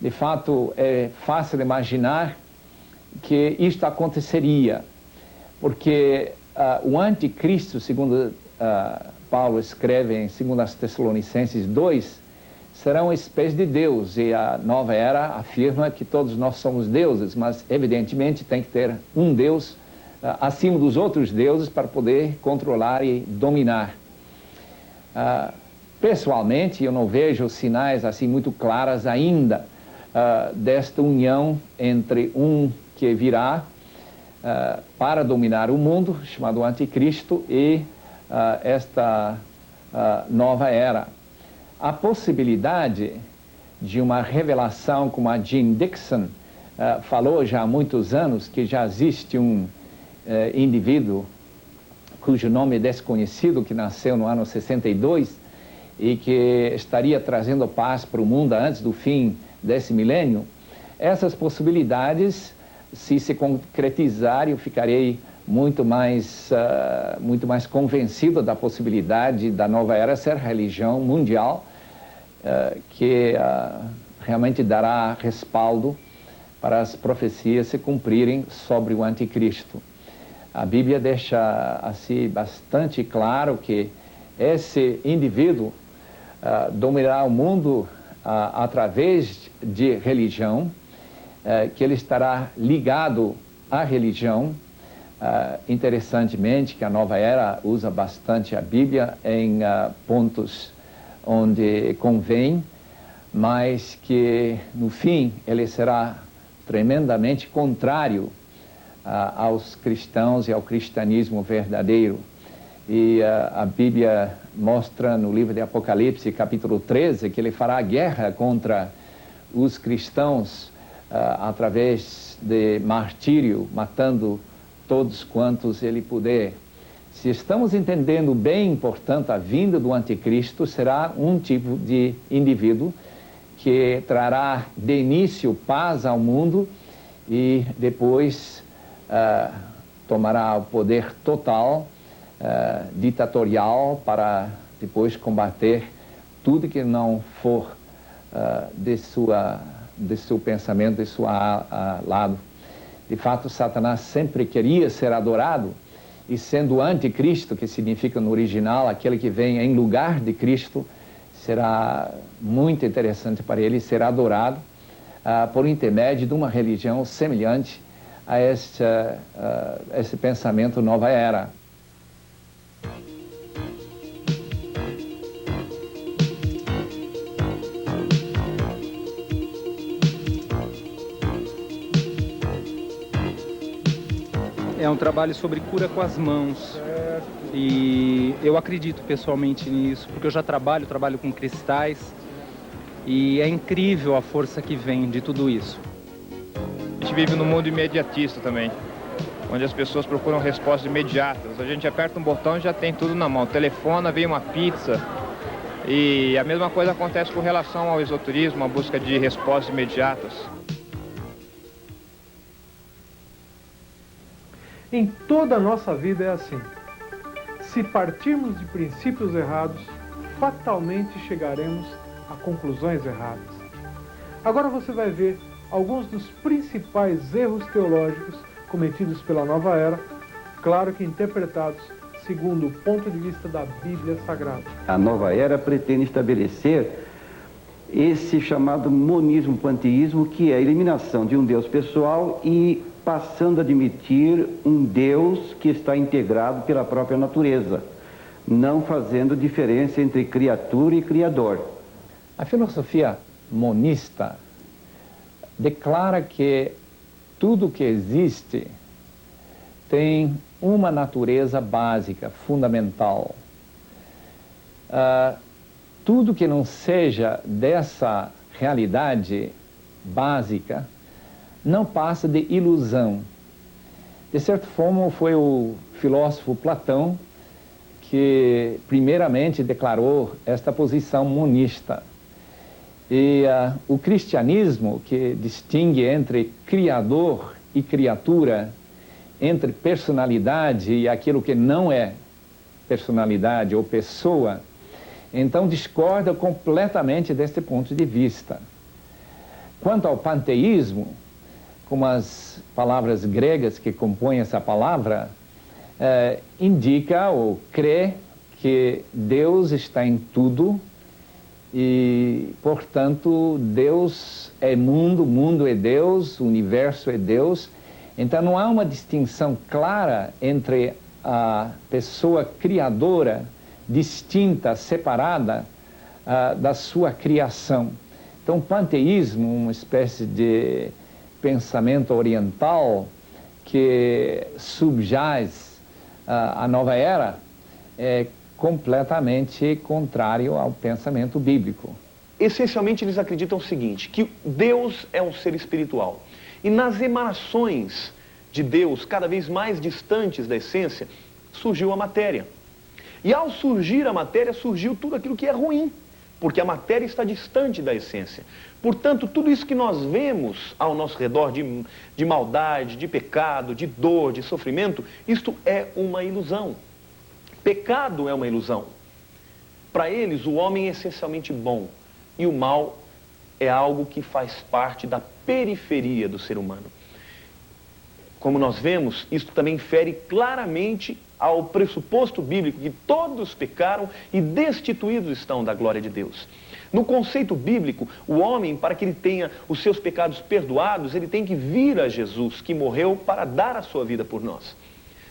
De fato, é fácil imaginar que isto aconteceria, porque o anticristo, segundo Paulo escreve em 2 Tessalonicenses 2, será uma espécie de Deus, e a nova era afirma que todos nós somos deuses, mas evidentemente tem que ter um Deus acima dos outros deuses para poder controlar e dominar. Pessoalmente, eu não vejo sinais assim muito claros ainda desta união entre um que virá para dominar o mundo, chamado Anticristo, e esta nova era. A possibilidade de uma revelação, como a Jean Dixon falou já há muitos anos, que já existe um indivíduo cujo nome é desconhecido, que nasceu no ano 62 e que estaria trazendo paz para o mundo antes do fim desse milênio. Essas possibilidades, se concretizar, eu ficarei muito mais convencido da possibilidade da nova era ser religião mundial, que realmente dará respaldo para as profecias se cumprirem sobre o anticristo. A Bíblia deixa assim bastante claro que esse indivíduo dominará o mundo através de religião, que ele estará ligado à religião. Interessantemente que a Nova Era usa bastante a Bíblia em pontos onde convém, mas que no fim ele será tremendamente contrário aos cristãos e ao cristianismo verdadeiro. E a Bíblia mostra no livro de Apocalipse, capítulo 13, que ele fará guerra contra os cristãos através de martírio, matando todos quantos ele puder. Se estamos entendendo bem, portanto, a vinda do anticristo, será um tipo de indivíduo que trará de início paz ao mundo e depois tomará o poder total, ditatorial, para depois combater tudo que não for de seu pensamento, de seu lado. De fato, Satanás sempre queria ser adorado, e sendo anticristo, que significa no original aquele que vem em lugar de Cristo, será muito interessante para ele ser adorado por intermédio de uma religião semelhante a esse pensamento Nova Era. É um trabalho sobre cura com as mãos. E eu acredito pessoalmente nisso, porque eu já trabalho com cristais, e é incrível a força que vem de tudo isso. A gente vive num mundo imediatista também, onde as pessoas procuram respostas imediatas. A gente aperta um botão e já tem tudo na mão. Telefona, vem uma pizza. E a mesma coisa acontece com relação ao esoterismo, a busca de respostas imediatas. Em toda a nossa vida é assim. Se partirmos de princípios errados, fatalmente chegaremos a conclusões erradas. Agora você vai ver alguns dos principais erros teológicos cometidos pela Nova Era, claro que interpretados segundo o ponto de vista da Bíblia Sagrada. A Nova Era pretende estabelecer esse chamado monismo panteísmo, que é a eliminação de um Deus pessoal e passando a admitir um Deus que está integrado pela própria natureza, não fazendo diferença entre criatura e criador. A filosofia monista declara que tudo que existe tem uma natureza básica, fundamental. Tudo que não seja dessa realidade básica não passa de ilusão. De certa forma, foi o filósofo Platão que primeiramente declarou esta posição monista. E o cristianismo, que distingue entre criador e criatura, entre personalidade e aquilo que não é personalidade ou pessoa, então discorda completamente deste ponto de vista. Quanto ao panteísmo, como as palavras gregas que compõem essa palavra, indica ou crê que Deus está em tudo e, portanto, Deus é mundo, mundo é Deus, o universo é Deus. Então não há uma distinção clara entre a pessoa criadora, distinta, separada da sua criação. Então o panteísmo, uma espécie de pensamento oriental que subjaz a Nova Era, é completamente contrário ao pensamento bíblico. Essencialmente eles acreditam o seguinte, que Deus é um ser espiritual. E nas emanações de Deus, cada vez mais distantes da essência, surgiu a matéria. E ao surgir a matéria, surgiu tudo aquilo que é ruim, porque a matéria está distante da essência. Portanto, tudo isso que nós vemos ao nosso redor de maldade, de pecado, de dor, de sofrimento, isto é uma ilusão. Pecado é uma ilusão. Para eles, o homem é essencialmente bom e o mal é algo que faz parte da periferia do ser humano. Como nós vemos, isso também fere claramente ao pressuposto bíblico que todos pecaram e destituídos estão da glória de Deus. No conceito bíblico, o homem, para que ele tenha os seus pecados perdoados, ele tem que vir a Jesus, que morreu para dar a sua vida por nós.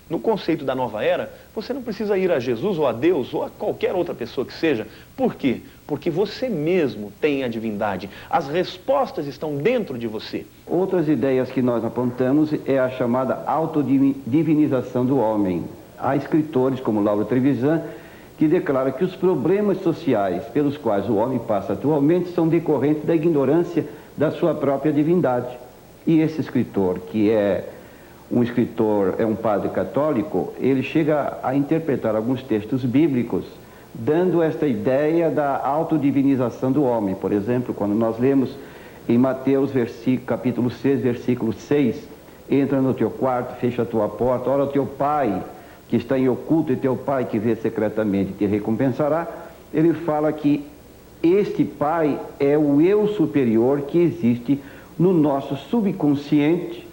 No conceito da nova era, você não precisa ir a Jesus ou a Deus ou a qualquer outra pessoa que seja. Por quê? Porque você mesmo tem a divindade. As respostas estão dentro de você. Outras ideias que nós apontamos é a chamada autodivinização do homem. Há escritores como Lauro Trevisan que declaram que os problemas sociais pelos quais o homem passa atualmente são decorrentes da ignorância da sua própria divindade. E esse escritor, que é um padre católico, ele chega a interpretar alguns textos bíblicos dando esta ideia da autodivinização do homem. Por exemplo, quando nós lemos em Mateus capítulo 6, versículo 6, entra no teu quarto, fecha a tua porta, ora o teu pai que está em oculto e teu pai que vê secretamente te recompensará. Ele fala que este pai é o eu superior que existe no nosso subconsciente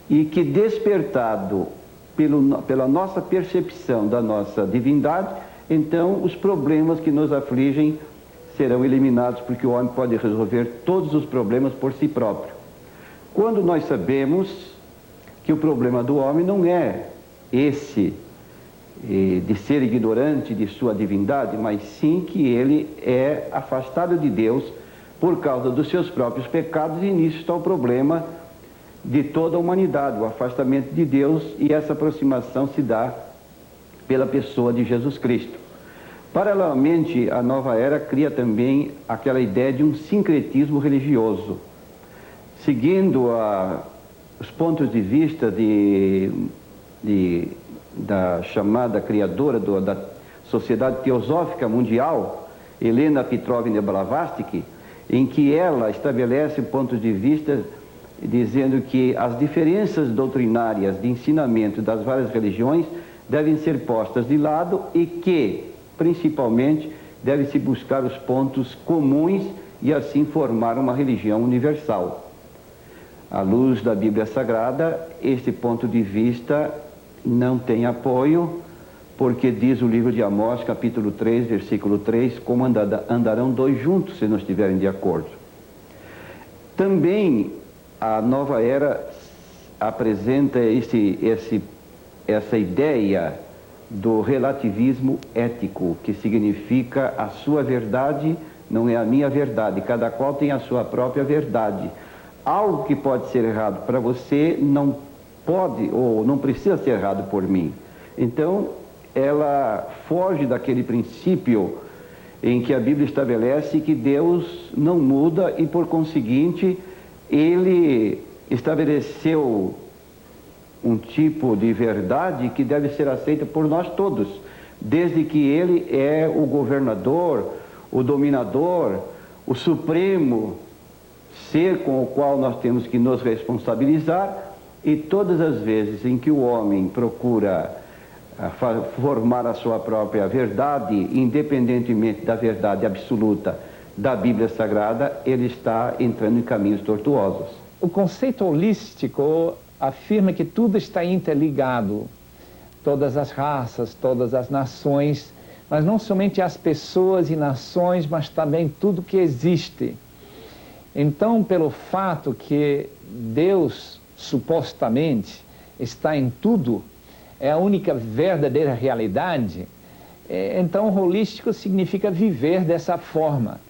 e que, despertado pela nossa percepção da nossa divindade, então os problemas que nos afligem serão eliminados, porque o homem pode resolver todos os problemas por si próprio. Quando nós sabemos que o problema do homem não é esse de ser ignorante de sua divindade, mas sim que ele é afastado de Deus por causa dos seus próprios pecados, e nisso está o problema de toda a humanidade, o afastamento de Deus, e essa aproximação se dá pela pessoa de Jesus Cristo. Paralelamente, a nova era cria também aquela ideia de um sincretismo religioso, seguindo os pontos de vista da chamada criadora da Sociedade Teosófica Mundial, Helena Petrovna Blavatsky, em que ela estabelece pontos de vista dizendo que as diferenças doutrinárias de ensinamento das várias religiões devem ser postas de lado e que, principalmente, deve-se buscar os pontos comuns e assim formar uma religião universal. À luz da Bíblia Sagrada, este ponto de vista não tem apoio, porque diz o livro de Amós, capítulo 3, versículo 3, como andarão dois juntos se não estiverem de acordo. Também a nova era apresenta essa ideia do relativismo ético, que significa a sua verdade não é a minha verdade, cada qual tem a sua própria verdade. Algo que pode ser errado para você não pode ou não precisa ser errado por mim. Então, ela foge daquele princípio em que a Bíblia estabelece que Deus não muda e, por conseguinte, ele estabeleceu um tipo de verdade que deve ser aceita por nós todos, desde que ele é o governador, o dominador, o supremo ser com o qual nós temos que nos responsabilizar. E todas as vezes em que o homem procura formar a sua própria verdade, independentemente da verdade absoluta da Bíblia Sagrada, ele está entrando em caminhos tortuosos. O conceito holístico afirma que tudo está interligado, todas as raças, todas as nações, mas não somente as pessoas e nações, mas também tudo que existe. Então, pelo fato que Deus supostamente está em tudo, é a única verdadeira realidade, então holístico significa viver dessa forma.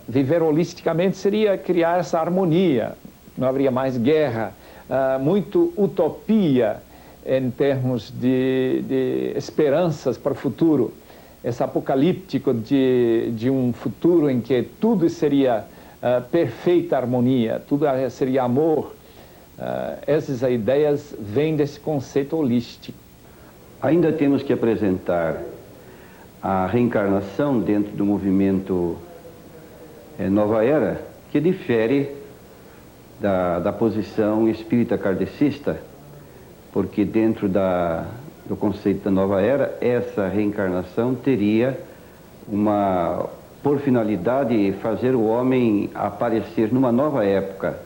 Viver holisticamente seria criar essa harmonia, não haveria mais guerra, muito utopia em termos de esperanças para o futuro, esse apocalíptico de um futuro em que tudo seria perfeita harmonia, tudo seria amor. Essas ideias vêm desse conceito holístico. Ainda temos que apresentar a reencarnação dentro do movimento Nova Era, que difere da posição espírita kardecista, porque dentro do conceito da Nova Era, essa reencarnação teria por finalidade fazer o homem aparecer numa nova época,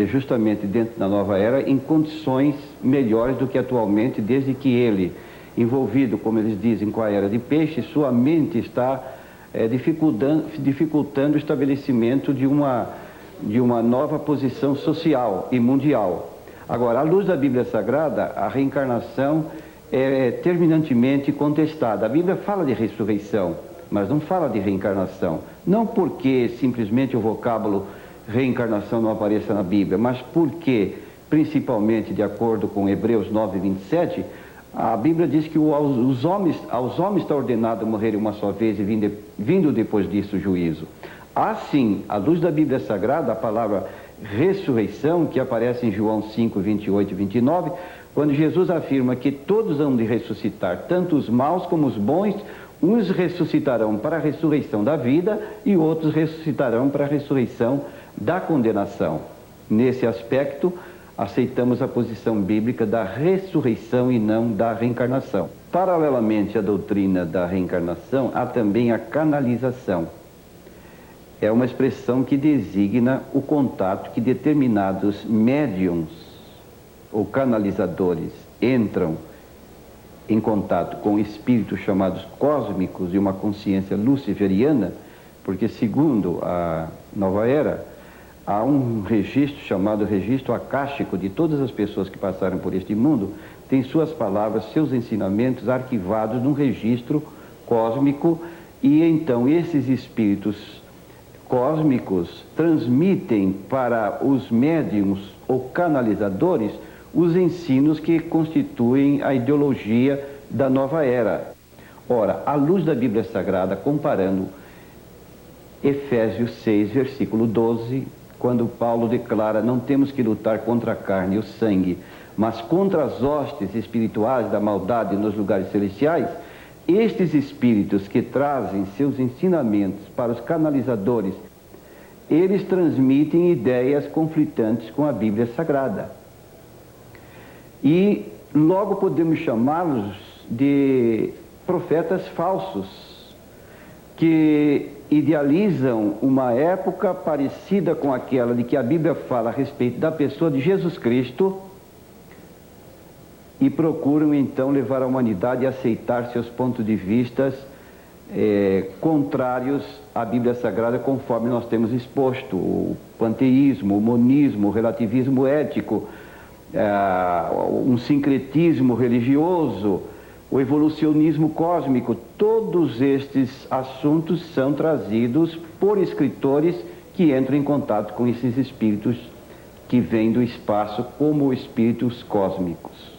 justamente dentro da nova era, em condições melhores do que atualmente, desde que ele, envolvido, como eles dizem, com a era de peixe, sua mente está dificultando o estabelecimento de uma nova posição social e mundial. Agora, à luz da Bíblia Sagrada, a reencarnação é terminantemente contestada. A Bíblia fala de ressurreição, mas não fala de reencarnação. Não porque simplesmente o vocábulo reencarnação não apareça na Bíblia, mas porque, principalmente de acordo com Hebreus 9:27, a Bíblia diz que aos homens está ordenado morrer uma só vez e vindo depois disso o juízo. Assim, à luz da Bíblia Sagrada, a palavra ressurreição, que aparece em João 5:28 e 29, quando Jesus afirma que todos hão de ressuscitar, tanto os maus como os bons, uns ressuscitarão para a ressurreição da vida e outros ressuscitarão para a ressurreição da condenação. Nesse aspecto, aceitamos a posição bíblica da ressurreição e não da reencarnação. Paralelamente à doutrina da reencarnação, há também a canalização. É uma expressão que designa o contato que determinados médiums ou canalizadores entram em contato com espíritos chamados cósmicos e uma consciência luciferiana, porque, segundo a Nova Era, há um registro chamado registro acástico de todas as pessoas que passaram por este mundo, tem suas palavras, seus ensinamentos arquivados num registro cósmico, e então esses espíritos cósmicos transmitem para os médiums ou canalizadores os ensinos que constituem a ideologia da nova era. Ora, à luz da Bíblia Sagrada, comparando Efésios 6, versículo 12, quando Paulo declara: não temos que lutar contra a carne e o sangue, mas contra as hostes espirituais da maldade nos lugares celestiais, estes espíritos que trazem seus ensinamentos para os canalizadores, eles transmitem ideias conflitantes com a Bíblia Sagrada. E logo podemos chamá-los de profetas falsos, que idealizam uma época parecida com aquela de que a Bíblia fala a respeito da pessoa de Jesus Cristo e procuram então levar a humanidade a aceitar seus pontos de vista contrários à Bíblia Sagrada, conforme nós temos exposto: o panteísmo, o monismo, o relativismo ético, um sincretismo religioso, o evolucionismo cósmico. Todos estes assuntos são trazidos por escritores que entram em contato com esses espíritos que vêm do espaço como espíritos cósmicos.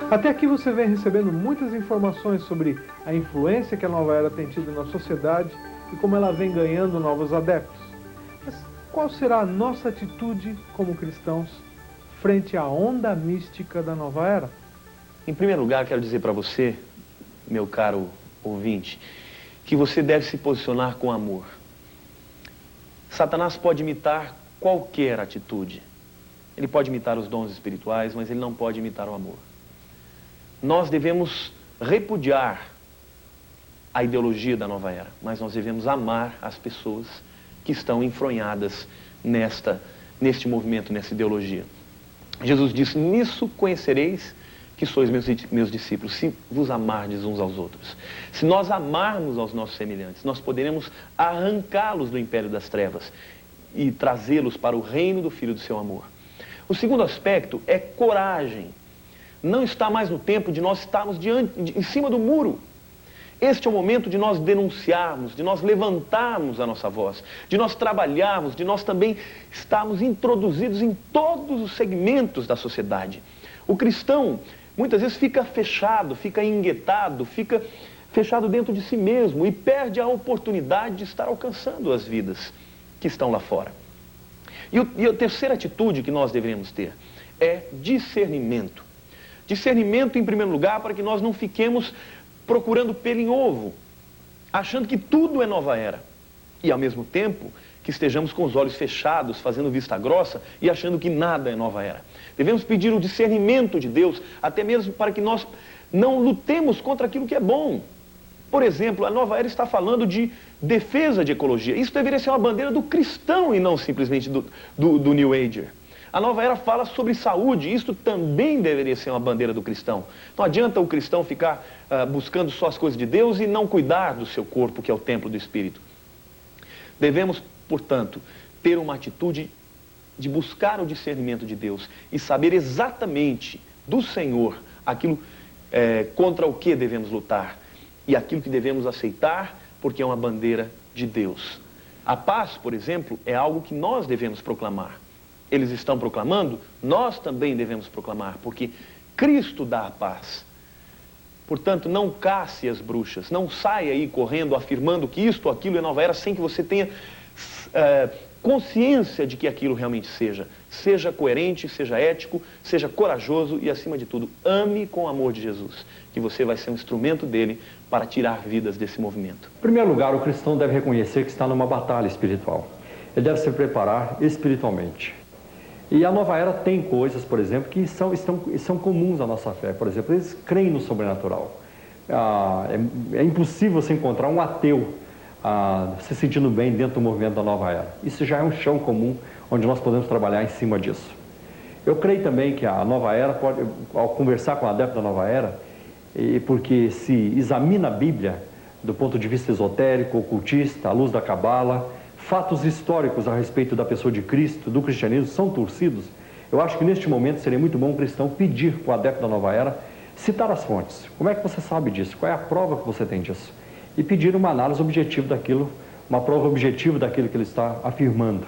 Até aqui você vem recebendo muitas informações sobre a influência que a nova era tem tido na sociedade e como ela vem ganhando novos adeptos. Mas qual será a nossa atitude como cristãos frente à onda mística da nova era? Em primeiro lugar, quero dizer para você, meu caro ouvinte, que você deve se posicionar com amor. Satanás pode imitar qualquer atitude. Ele pode imitar os dons espirituais, mas ele não pode imitar o amor. Nós devemos repudiar a ideologia da nova era, mas nós devemos amar as pessoas que estão enfronhadas neste movimento, nessa ideologia. Jesus disse: nisso conhecereis que sois meus discípulos, se vos amardes uns aos outros. Se nós amarmos aos nossos semelhantes, nós poderemos arrancá-los do império das trevas e trazê-los para o reino do Filho do seu amor. O segundo aspecto é coragem. Não está mais no tempo de nós estarmos em cima do muro. Este é o momento de nós denunciarmos, de nós levantarmos a nossa voz, de nós trabalharmos, de nós também estarmos introduzidos em todos os segmentos da sociedade. O cristão muitas vezes fica fechado, fica enguetado, fica fechado dentro de si mesmo e perde a oportunidade de estar alcançando as vidas que estão lá fora. E a terceira atitude que nós devemos ter é discernimento. Discernimento, em primeiro lugar, para que nós não fiquemos procurando pelo em ovo, achando que tudo é nova era. E ao mesmo tempo que estejamos com os olhos fechados, fazendo vista grossa e achando que nada é nova era. Devemos pedir o discernimento de Deus, até mesmo para que nós não lutemos contra aquilo que é bom. Por exemplo, a nova era está falando de defesa de ecologia. Isso deveria ser uma bandeira do cristão e não simplesmente do New Ager. A nova era fala sobre saúde, isto também deveria ser uma bandeira do cristão. Não adianta o cristão ficar buscando só as coisas de Deus e não cuidar do seu corpo, que é o templo do Espírito. Devemos, portanto, ter uma atitude de buscar o discernimento de Deus e saber exatamente do Senhor aquilo contra o que devemos lutar e aquilo que devemos aceitar, porque é uma bandeira de Deus. A paz, por exemplo, é algo que nós devemos proclamar. Eles estão proclamando, nós também devemos proclamar, porque Cristo dá a paz. Portanto, não casse as bruxas, não saia aí correndo afirmando que isto ou aquilo é nova era sem que você tenha consciência de que aquilo realmente seja. Seja coerente, seja ético, seja corajoso e, acima de tudo, ame com o amor de Jesus, que você vai ser um instrumento dele para tirar vidas desse movimento. Em primeiro lugar, o cristão deve reconhecer que está numa batalha espiritual. Ele deve se preparar espiritualmente. E a nova era tem coisas, por exemplo, que são comuns à nossa fé. Por exemplo, eles creem no sobrenatural. É impossível você encontrar um ateu se sentindo bem dentro do movimento da nova era. Isso já é um chão comum onde nós podemos trabalhar em cima disso. Eu creio também que a nova era pode, ao conversar com o adepto da nova era, porque se examina a Bíblia do ponto de vista esotérico, ocultista, à luz da cabala, fatos históricos a respeito da pessoa de Cristo, do cristianismo, são torcidos. Eu acho que neste momento seria muito bom um cristão pedir para o adepto da nova era citar as fontes. Como é que você sabe disso? Qual é a prova que você tem disso? E pedir uma análise objetiva daquilo, uma prova objetiva daquilo que ele está afirmando.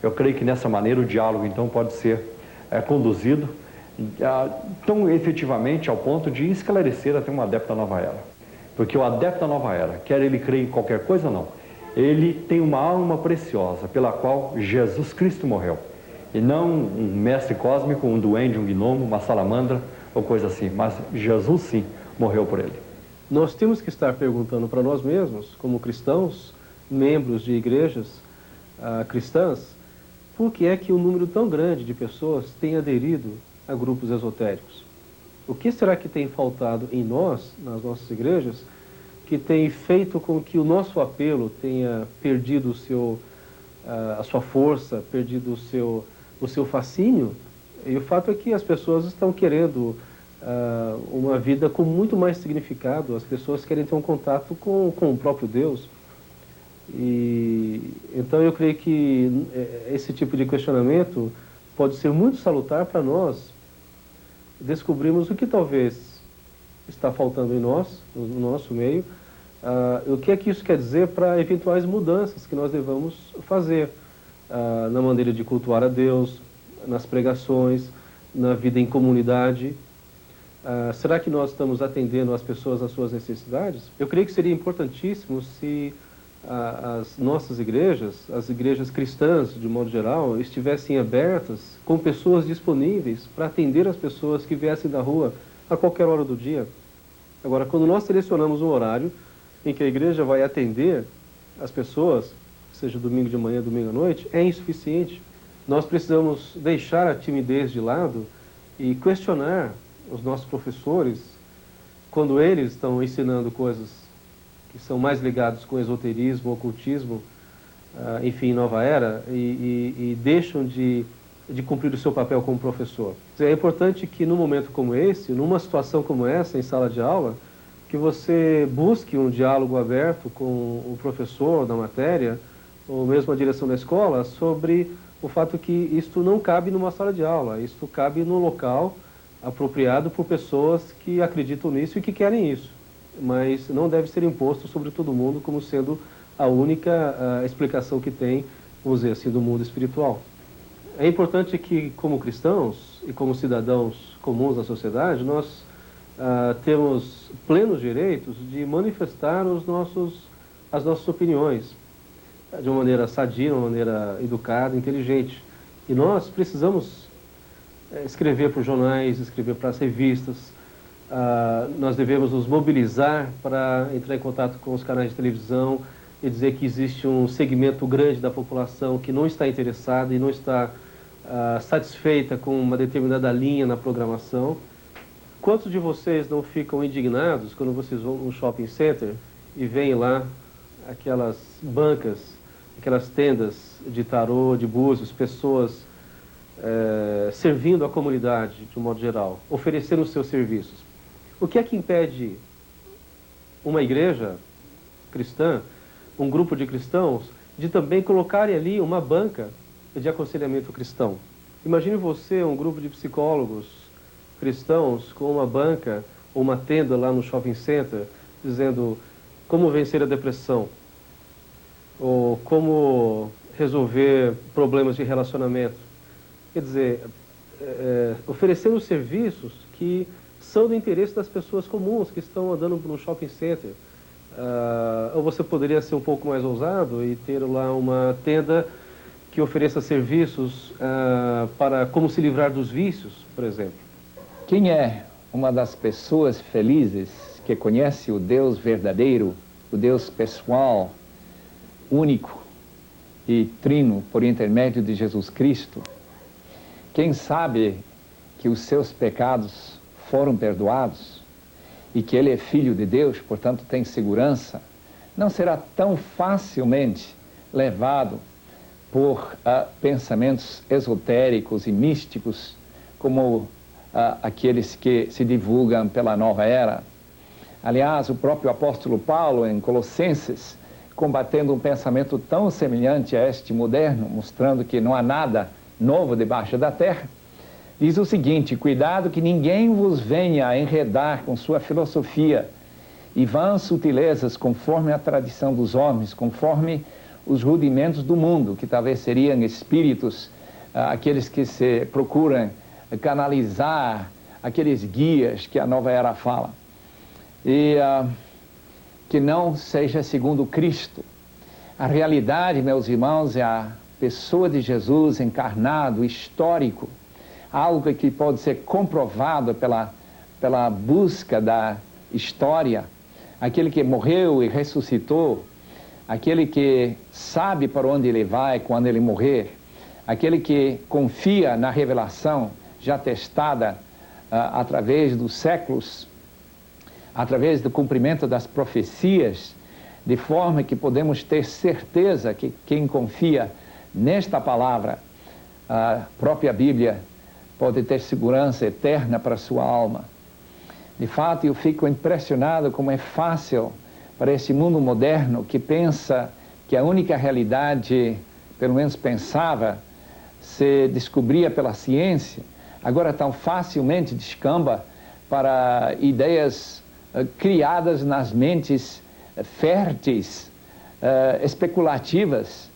Eu creio que nessa maneira o diálogo então pode ser conduzido tão efetivamente ao ponto de esclarecer até um adepto da nova era. Porque o adepto da nova era, quer ele creia em qualquer coisa ou não, ele tem uma alma preciosa pela qual Jesus Cristo morreu. E não um mestre cósmico, um duende, um gnomo, uma salamandra ou coisa assim. Mas Jesus sim morreu por ele. Nós temos que estar perguntando para nós mesmos, como cristãos, membros de igrejas cristãs, por que é que um número tão grande de pessoas tem aderido a grupos esotéricos? O que será que tem faltado em nós, nas nossas igrejas, que tem feito com que o nosso apelo tenha perdido a sua força, perdido o seu fascínio? E o fato é que as pessoas estão querendo uma vida com muito mais significado, as pessoas querem ter um contato com o próprio Deus. E então eu creio que esse tipo de questionamento pode ser muito salutar para nós descobrirmos o que talvez está faltando em nós, no nosso meio, o que é que isso quer dizer para eventuais mudanças que nós devamos fazer na maneira de cultuar a Deus, nas pregações, na vida em comunidade. Será que nós estamos atendendo as pessoas às suas necessidades? Eu creio que seria importantíssimo se as nossas igrejas, as igrejas cristãs de modo geral, estivessem abertas com pessoas disponíveis para atender as pessoas que viessem da rua a qualquer hora do dia. Agora, quando nós selecionamos um horário em que a igreja vai atender as pessoas, seja domingo de manhã, domingo à noite, é insuficiente. Nós precisamos deixar a timidez de lado e questionar os nossos professores quando eles estão ensinando coisas que são mais ligados com esoterismo, ocultismo, enfim, nova era, e deixam de cumprir o seu papel como professor. É importante que num momento como esse, numa situação como essa, em sala de aula, que você busque um diálogo aberto com o professor da matéria, ou mesmo a direção da escola, sobre o fato que isto não cabe numa sala de aula, isto cabe num local apropriado por pessoas que acreditam nisso e que querem isso. Mas não deve ser imposto sobre todo mundo como sendo a única explicação que tem, vamos dizer assim, do mundo espiritual. É importante que, como cristãos e como cidadãos comuns da sociedade, nós temos plenos direitos de manifestar as nossas opiniões de uma maneira sadia, de uma maneira educada, inteligente. E nós precisamos escrever para os jornais, escrever para as revistas. Nós devemos nos mobilizar para entrar em contato com os canais de televisão e dizer que existe um segmento grande da população que não está interessada e não está satisfeita com uma determinada linha na programação. Quantos de vocês não ficam indignados quando vocês vão no shopping center e veem lá aquelas bancas, aquelas tendas de tarô, de búzios, pessoas servindo a comunidade de um modo geral, oferecendo os seus serviços? O que é que impede uma igreja cristã, um grupo de cristãos, de também colocarem ali uma banca de aconselhamento cristão? Imagine você, um grupo de psicólogos cristãos, com uma banca ou uma tenda lá no shopping center, dizendo como vencer a depressão, ou como resolver problemas de relacionamento. Quer dizer, oferecendo serviços que são do interesse das pessoas comuns que estão andando no shopping center. Ou você poderia ser um pouco mais ousado e ter lá uma tenda que ofereça serviços para como se livrar dos vícios, por exemplo. Quem é uma das pessoas felizes que conhece o Deus verdadeiro, o Deus pessoal, único e trino por intermédio de Jesus Cristo? Quem sabe que os seus pecados foram perdoados e que ele é filho de Deus, portanto tem segurança, não será tão facilmente levado por pensamentos esotéricos e místicos como aqueles que se divulgam pela nova era. Aliás, o próprio apóstolo Paulo, em Colossenses, combatendo um pensamento tão semelhante a este moderno, mostrando que não há nada novo debaixo da terra, diz o seguinte: cuidado que ninguém vos venha a enredar com sua filosofia e vãs sutilezas conforme a tradição dos homens, conforme os rudimentos do mundo, que talvez seriam espíritos, aqueles que se procuram canalizar, aqueles guias que a nova era fala. E que não seja segundo Cristo. A realidade, meus irmãos, é a pessoa de Jesus encarnado, histórico, algo que pode ser comprovado pela busca da história, aquele que morreu e ressuscitou, aquele que sabe para onde ele vai quando ele morrer, aquele que confia na revelação já testada através dos séculos, através do cumprimento das profecias, de forma que podemos ter certeza que quem confia nesta palavra, a própria Bíblia, pode ter segurança eterna para a sua alma. De fato, eu fico impressionado como é fácil para esse mundo moderno que pensa que a única realidade, pelo menos pensava, se descobria pela ciência, agora tão facilmente descamba para ideias criadas nas mentes férteis, especulativas,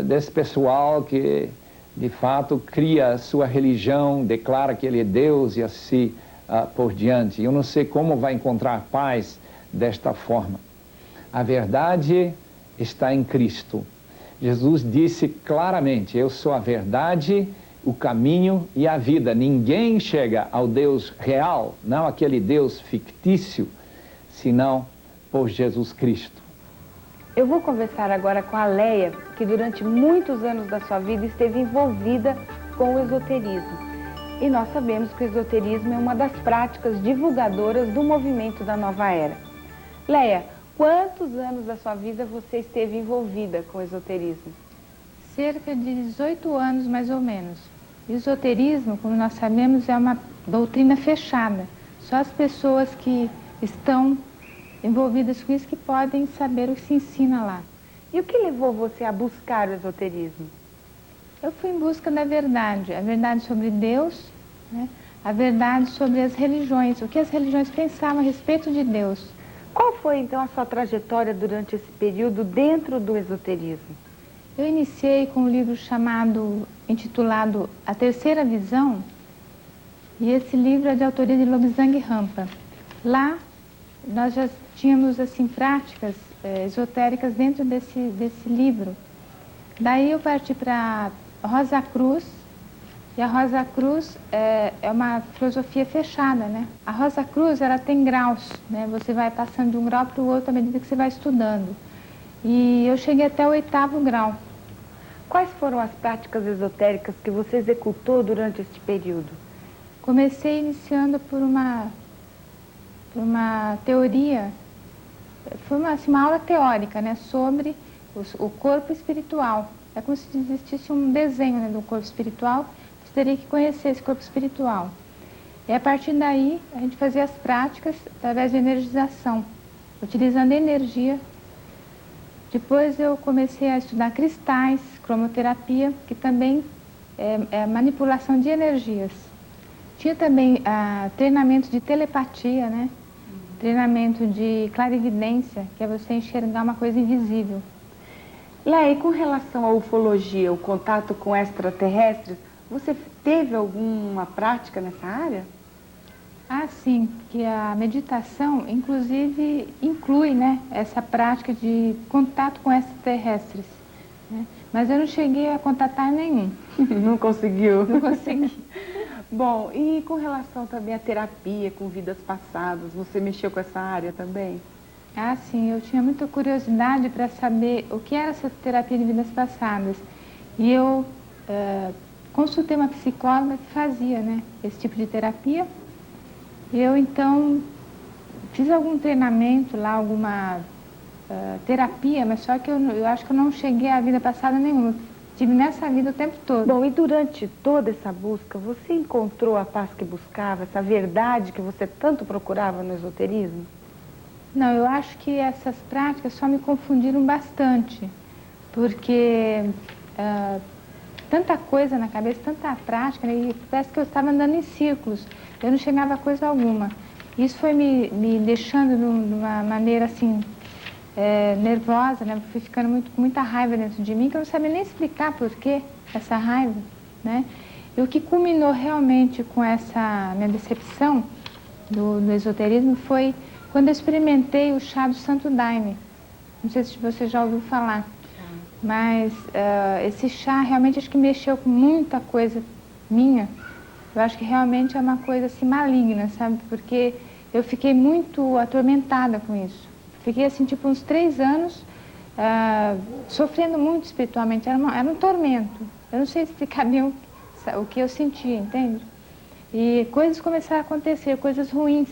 desse pessoal que, de fato, cria sua religião, declara que ele é Deus e assim por diante. Eu não sei como vai encontrar paz desta forma. A verdade está em Cristo. Jesus disse claramente: eu sou a verdade, o caminho e a vida. Ninguém chega ao Deus real, não aquele Deus fictício, senão por Jesus Cristo. Eu vou conversar agora com a Leia, que durante muitos anos da sua vida esteve envolvida com o esoterismo. E nós sabemos que o esoterismo é uma das práticas divulgadoras do movimento da nova era. Leia, quantos anos da sua vida você esteve envolvida com o esoterismo? Cerca de 18 anos, mais ou menos. O esoterismo, como nós sabemos, é uma doutrina fechada. Só as pessoas que estão envolvidas com isso que podem saber o que se ensina lá. E o que levou você a buscar o esoterismo? Eu fui em busca da verdade, a verdade sobre Deus, né? A verdade sobre as religiões, o que as religiões pensavam a respeito de Deus. Qual foi, então, a sua trajetória durante esse período dentro do esoterismo? Eu iniciei com um livro intitulado A Terceira Visão, e esse livro é de autoria de Lobsang Rampa. Lá, nós já tínhamos, assim, práticas esotéricas dentro desse livro. Daí eu parti para Rosa Cruz, e a Rosa Cruz é uma filosofia fechada, né? A Rosa Cruz, ela tem graus, né? Você vai passando de um grau para o outro à medida que você vai estudando. e eu cheguei até o 8º grau. Quais foram as práticas esotéricas que você executou durante este período? Comecei iniciando por uma teoria, foi uma aula teórica, né, sobre o corpo espiritual. É como se existisse um desenho, né, do corpo espiritual, você teria que conhecer esse corpo espiritual. E a partir daí, a gente fazia as práticas através de energização, utilizando energia. Depois eu comecei a estudar cristais, cromoterapia, que também é manipulação de energias. Tinha também treinamento de telepatia, né? Treinamento de clarividência, que é você enxergar uma coisa invisível. Léa, e com relação à ufologia, o contato com extraterrestres, você teve alguma prática nessa área? Ah, sim, que a meditação, inclusive, inclui, né, essa prática de contato com extraterrestres, né? Mas eu não cheguei a contatar nenhum. Não conseguiu? Não consegui. Bom, e com relação também à terapia com vidas passadas, você mexeu com essa área também? Ah, sim, eu tinha muita curiosidade para saber o que era essa terapia de vidas passadas. E eu consultei uma psicóloga que fazia, né, esse tipo de terapia. Eu, então, fiz algum treinamento lá, alguma terapia, mas só que eu acho que eu não cheguei à vida passada nenhuma. Estive nessa vida o tempo todo. Bom, e durante toda essa busca, você encontrou a paz que buscava, essa verdade que você tanto procurava no esoterismo? Não, eu acho que essas práticas só me confundiram bastante, porque tanta coisa na cabeça, tanta prática, né, e parece que eu estava andando em círculos, eu não chegava a coisa alguma. Isso foi me deixando de uma maneira assim, nervosa, né? Fui ficando com muita raiva dentro de mim, que eu não sabia nem explicar por que essa raiva, né? E o que culminou realmente com essa minha decepção do esoterismo foi quando eu experimentei o chá do Santo Daime. Não sei se você já ouviu falar, mas esse chá realmente acho que mexeu com muita coisa minha. Eu acho que realmente é uma coisa assim maligna, sabe? Porque eu fiquei muito atormentada com isso. Fiquei assim, tipo, uns 3 anos sofrendo muito espiritualmente. Era um tormento. Eu não sei explicar bem o que eu sentia, entende? E coisas começaram a acontecer, coisas ruins.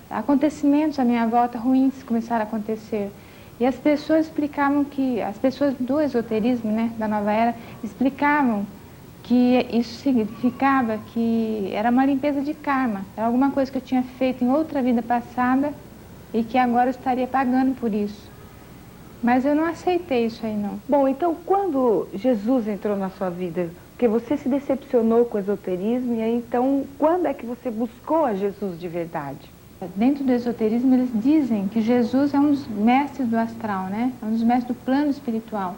Acontecimentos à minha volta ruins começaram a acontecer. E as pessoas explicavam que, as pessoas do esoterismo, né, da Nova Era, explicavam que isso significava que era uma limpeza de karma. Era alguma coisa que eu tinha feito em outra vida passada e que agora eu estaria pagando por isso. Mas eu não aceitei isso aí, não. Bom, então quando Jesus entrou na sua vida, porque você se decepcionou com o esoterismo, e aí então quando é que você buscou a Jesus de verdade? Dentro do esoterismo eles dizem que Jesus é um dos mestres do astral, né? É um dos mestres do plano espiritual.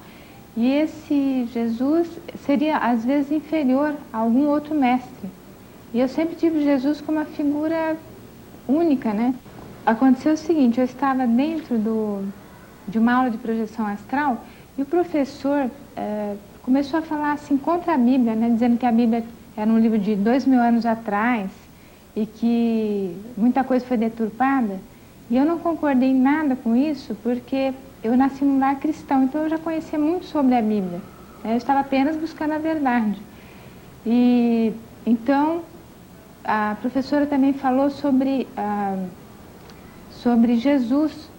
E esse Jesus seria às vezes inferior a algum outro mestre. E eu sempre tive Jesus como uma figura única, né? Aconteceu o seguinte, eu estava dentro de uma aula de projeção astral e o professor começou a falar assim contra a Bíblia, né, dizendo que a Bíblia era um livro de 2000 anos atrás e que muita coisa foi deturpada. E eu não concordei em nada com isso porque eu nasci num lar cristão, então eu já conhecia muito sobre a Bíblia. Eu estava apenas buscando a verdade. E então a professora também falou sobre Jesus,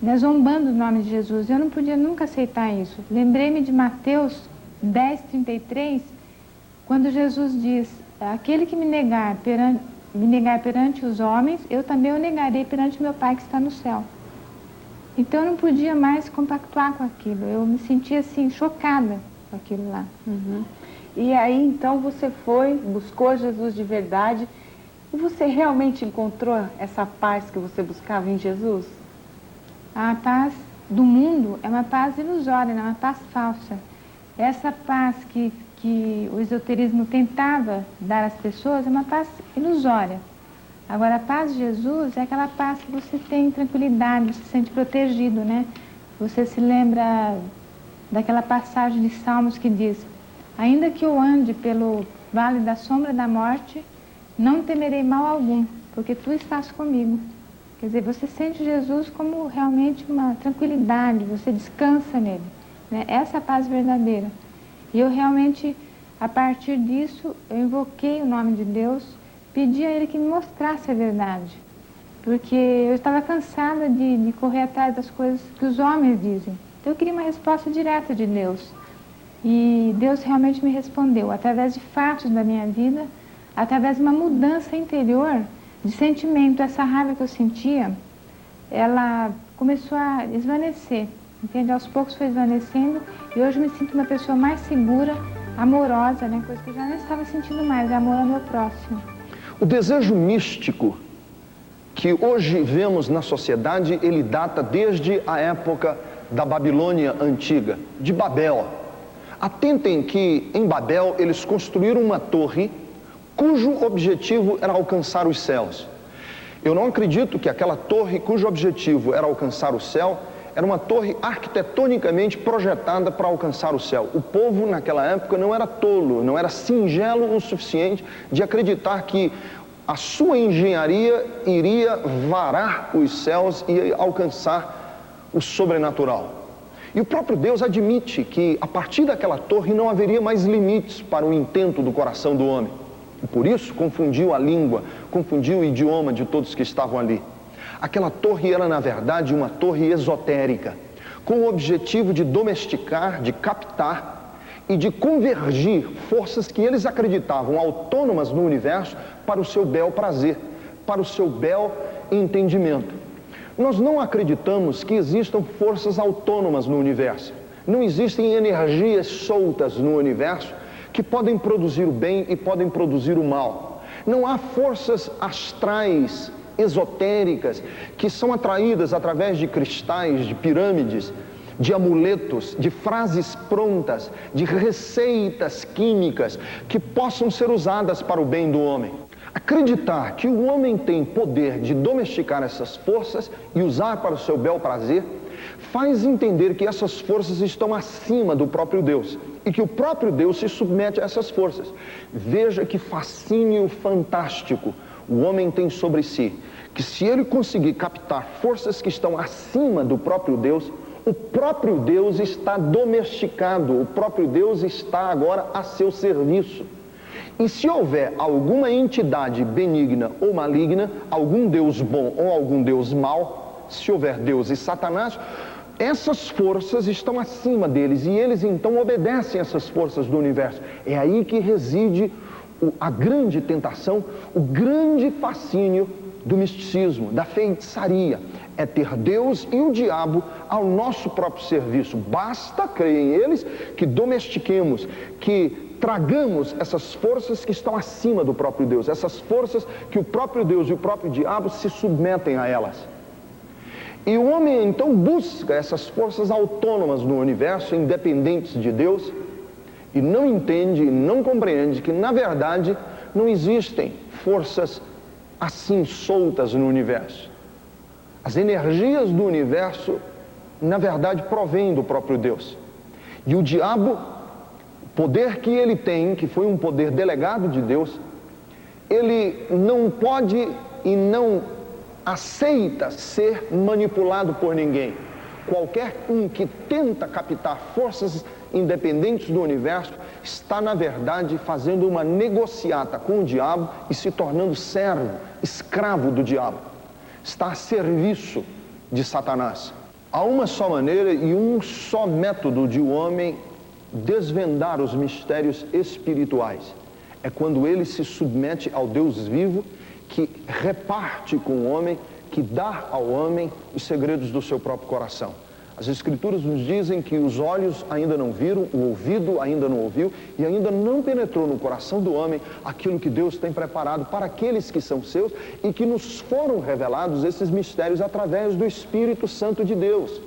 né, zombando o nome de Jesus. Eu não podia nunca aceitar isso. Lembrei-me de Mateus 10:33, quando Jesus diz: aquele que me negar perante os homens, eu também o negarei perante meu Pai que está no céu. Então eu não podia mais compactuar com aquilo. Eu me sentia assim, chocada com aquilo lá. Uhum. E aí então você buscou Jesus de verdade. E você realmente encontrou essa paz que você buscava em Jesus? A paz do mundo é uma paz ilusória, é uma paz falsa. Essa paz que o esoterismo tentava dar às pessoas é uma paz ilusória. Agora, a paz de Jesus é aquela paz que você tem tranquilidade, você se sente protegido, né? Você se lembra daquela passagem de Salmos que diz: ainda que eu ande pelo vale da sombra da morte, não temerei mal algum, porque tu estás comigo. Quer dizer, você sente Jesus como realmente uma tranquilidade, você descansa nele, né? Essa paz verdadeira. E eu realmente, a partir disso, eu invoquei o nome de Deus, pedi a Ele que me mostrasse a verdade. Porque eu estava cansada de correr atrás das coisas que os homens dizem. Então eu queria uma resposta direta de Deus. E Deus realmente me respondeu, através de fatos da minha vida, através de uma mudança interior de sentimento. Essa raiva que eu sentia, ela começou a esvanecer, entende? Aos poucos foi esvanecendo e hoje eu me sinto uma pessoa mais segura, amorosa, né? Coisa que eu já não estava sentindo mais, é amor ao meu próximo. O desejo místico que hoje vemos na sociedade, ele data desde a época da Babilônia antiga, de Babel. Atentem que em Babel eles construíram uma torre cujo objetivo era alcançar os céus. Eu não acredito que aquela torre cujo objetivo era alcançar o céu, era uma torre arquitetonicamente projetada para alcançar o céu. O povo naquela época não era tolo, não era singelo o suficiente de acreditar que a sua engenharia iria varar os céus e alcançar o sobrenatural. E o próprio Deus admite que a partir daquela torre não haveria mais limites para o intento do coração do homem. E por isso confundiu a língua, confundiu o idioma de todos que estavam ali. Aquela torre era, na verdade, uma torre esotérica, com o objetivo de domesticar, de captar e de convergir forças que eles acreditavam autônomas no universo para o seu bel prazer, para o seu bel entendimento. Nós não acreditamos que existam forças autônomas no universo. Não existem energias soltas no universo que podem produzir o bem e podem produzir o mal. Não há forças astrais, esotéricas, que são atraídas através de cristais, de pirâmides, de amuletos, de frases prontas, de receitas químicas que possam ser usadas para o bem do homem. Acreditar que o homem tem poder de domesticar essas forças e usar para o seu bel prazer, faz entender que essas forças estão acima do próprio Deus e que o próprio Deus se submete a essas forças. Veja que fascínio fantástico o homem tem sobre si, que se ele conseguir captar forças que estão acima do próprio Deus, o próprio Deus está domesticado, o próprio Deus está agora a seu serviço. E se houver alguma entidade benigna ou maligna, algum Deus bom ou algum Deus mau, se houver Deus e Satanás, essas forças estão acima deles e eles então obedecem essas forças do universo. É aí que reside a grande tentação, o grande fascínio do misticismo, da feitiçaria. É ter Deus e o diabo ao nosso próprio serviço. Basta crer em eles, que domestiquemos, que tragamos essas forças que estão acima do próprio Deus, essas forças que o próprio Deus e o próprio diabo se submetem a elas. E o homem então busca essas forças autônomas no universo, independentes de Deus, e não entende, não compreende que na verdade não existem forças assim soltas no universo. As energias do universo, na verdade, provêm do próprio Deus. E o diabo, o poder que ele tem, que foi um poder delegado de Deus, ele não pode e não aceita ser manipulado por ninguém. Qualquer um que tenta captar forças independentes do universo está, na verdade, fazendo uma negociata com o diabo e se tornando servo, escravo do diabo. Está a serviço de Satanás. Há uma só maneira e um só método de o homem desvendar os mistérios espirituais. É quando ele se submete ao Deus vivo, que reparte com o homem, que dá ao homem os segredos do seu próprio coração. As Escrituras nos dizem que os olhos ainda não viram, o ouvido ainda não ouviu e ainda não penetrou no coração do homem aquilo que Deus tem preparado para aqueles que são seus e que nos foram revelados esses mistérios através do Espírito Santo de Deus.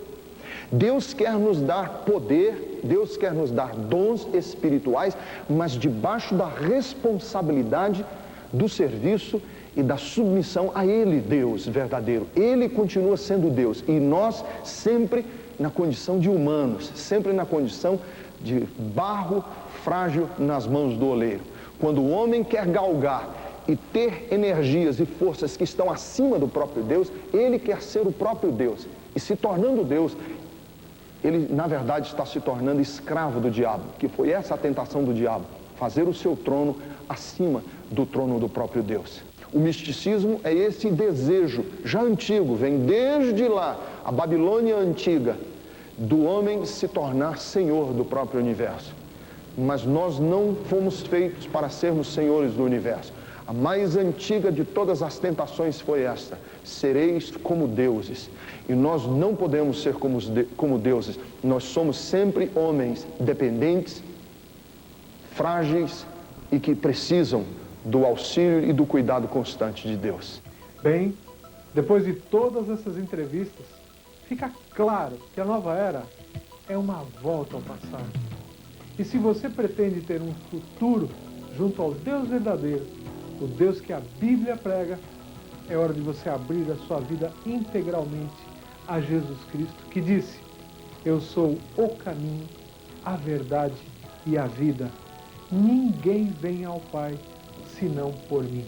Deus quer nos dar poder, Deus quer nos dar dons espirituais, mas debaixo da responsabilidade do serviço e da submissão a Ele, Deus verdadeiro. Ele continua sendo Deus e nós sempre na condição de humanos, sempre na condição de barro frágil nas mãos do oleiro. Quando o homem quer galgar e ter energias e forças que estão acima do próprio Deus, ele quer ser o próprio Deus. E se tornando Deus, ele na verdade está se tornando escravo do diabo, que foi essa a tentação do diabo, fazer o seu trono acima do trono do próprio Deus. O misticismo é esse desejo já antigo, vem desde lá, a Babilônia antiga, do homem se tornar senhor do próprio universo. Mas nós não fomos feitos para sermos senhores do universo. A mais antiga de todas as tentações foi esta: sereis como deuses. E nós não podemos ser como deuses. Nós somos sempre homens dependentes, frágeis e que precisam do auxílio e do cuidado constante de Deus. Bem, depois de todas essas entrevistas, fica claro que a nova era é uma volta ao passado. E se você pretende ter um futuro junto ao Deus verdadeiro, o Deus que a Bíblia prega, é hora de você abrir a sua vida integralmente a Jesus Cristo, que disse: eu sou o caminho, a verdade e a vida. Ninguém vem ao Pai senão por mim.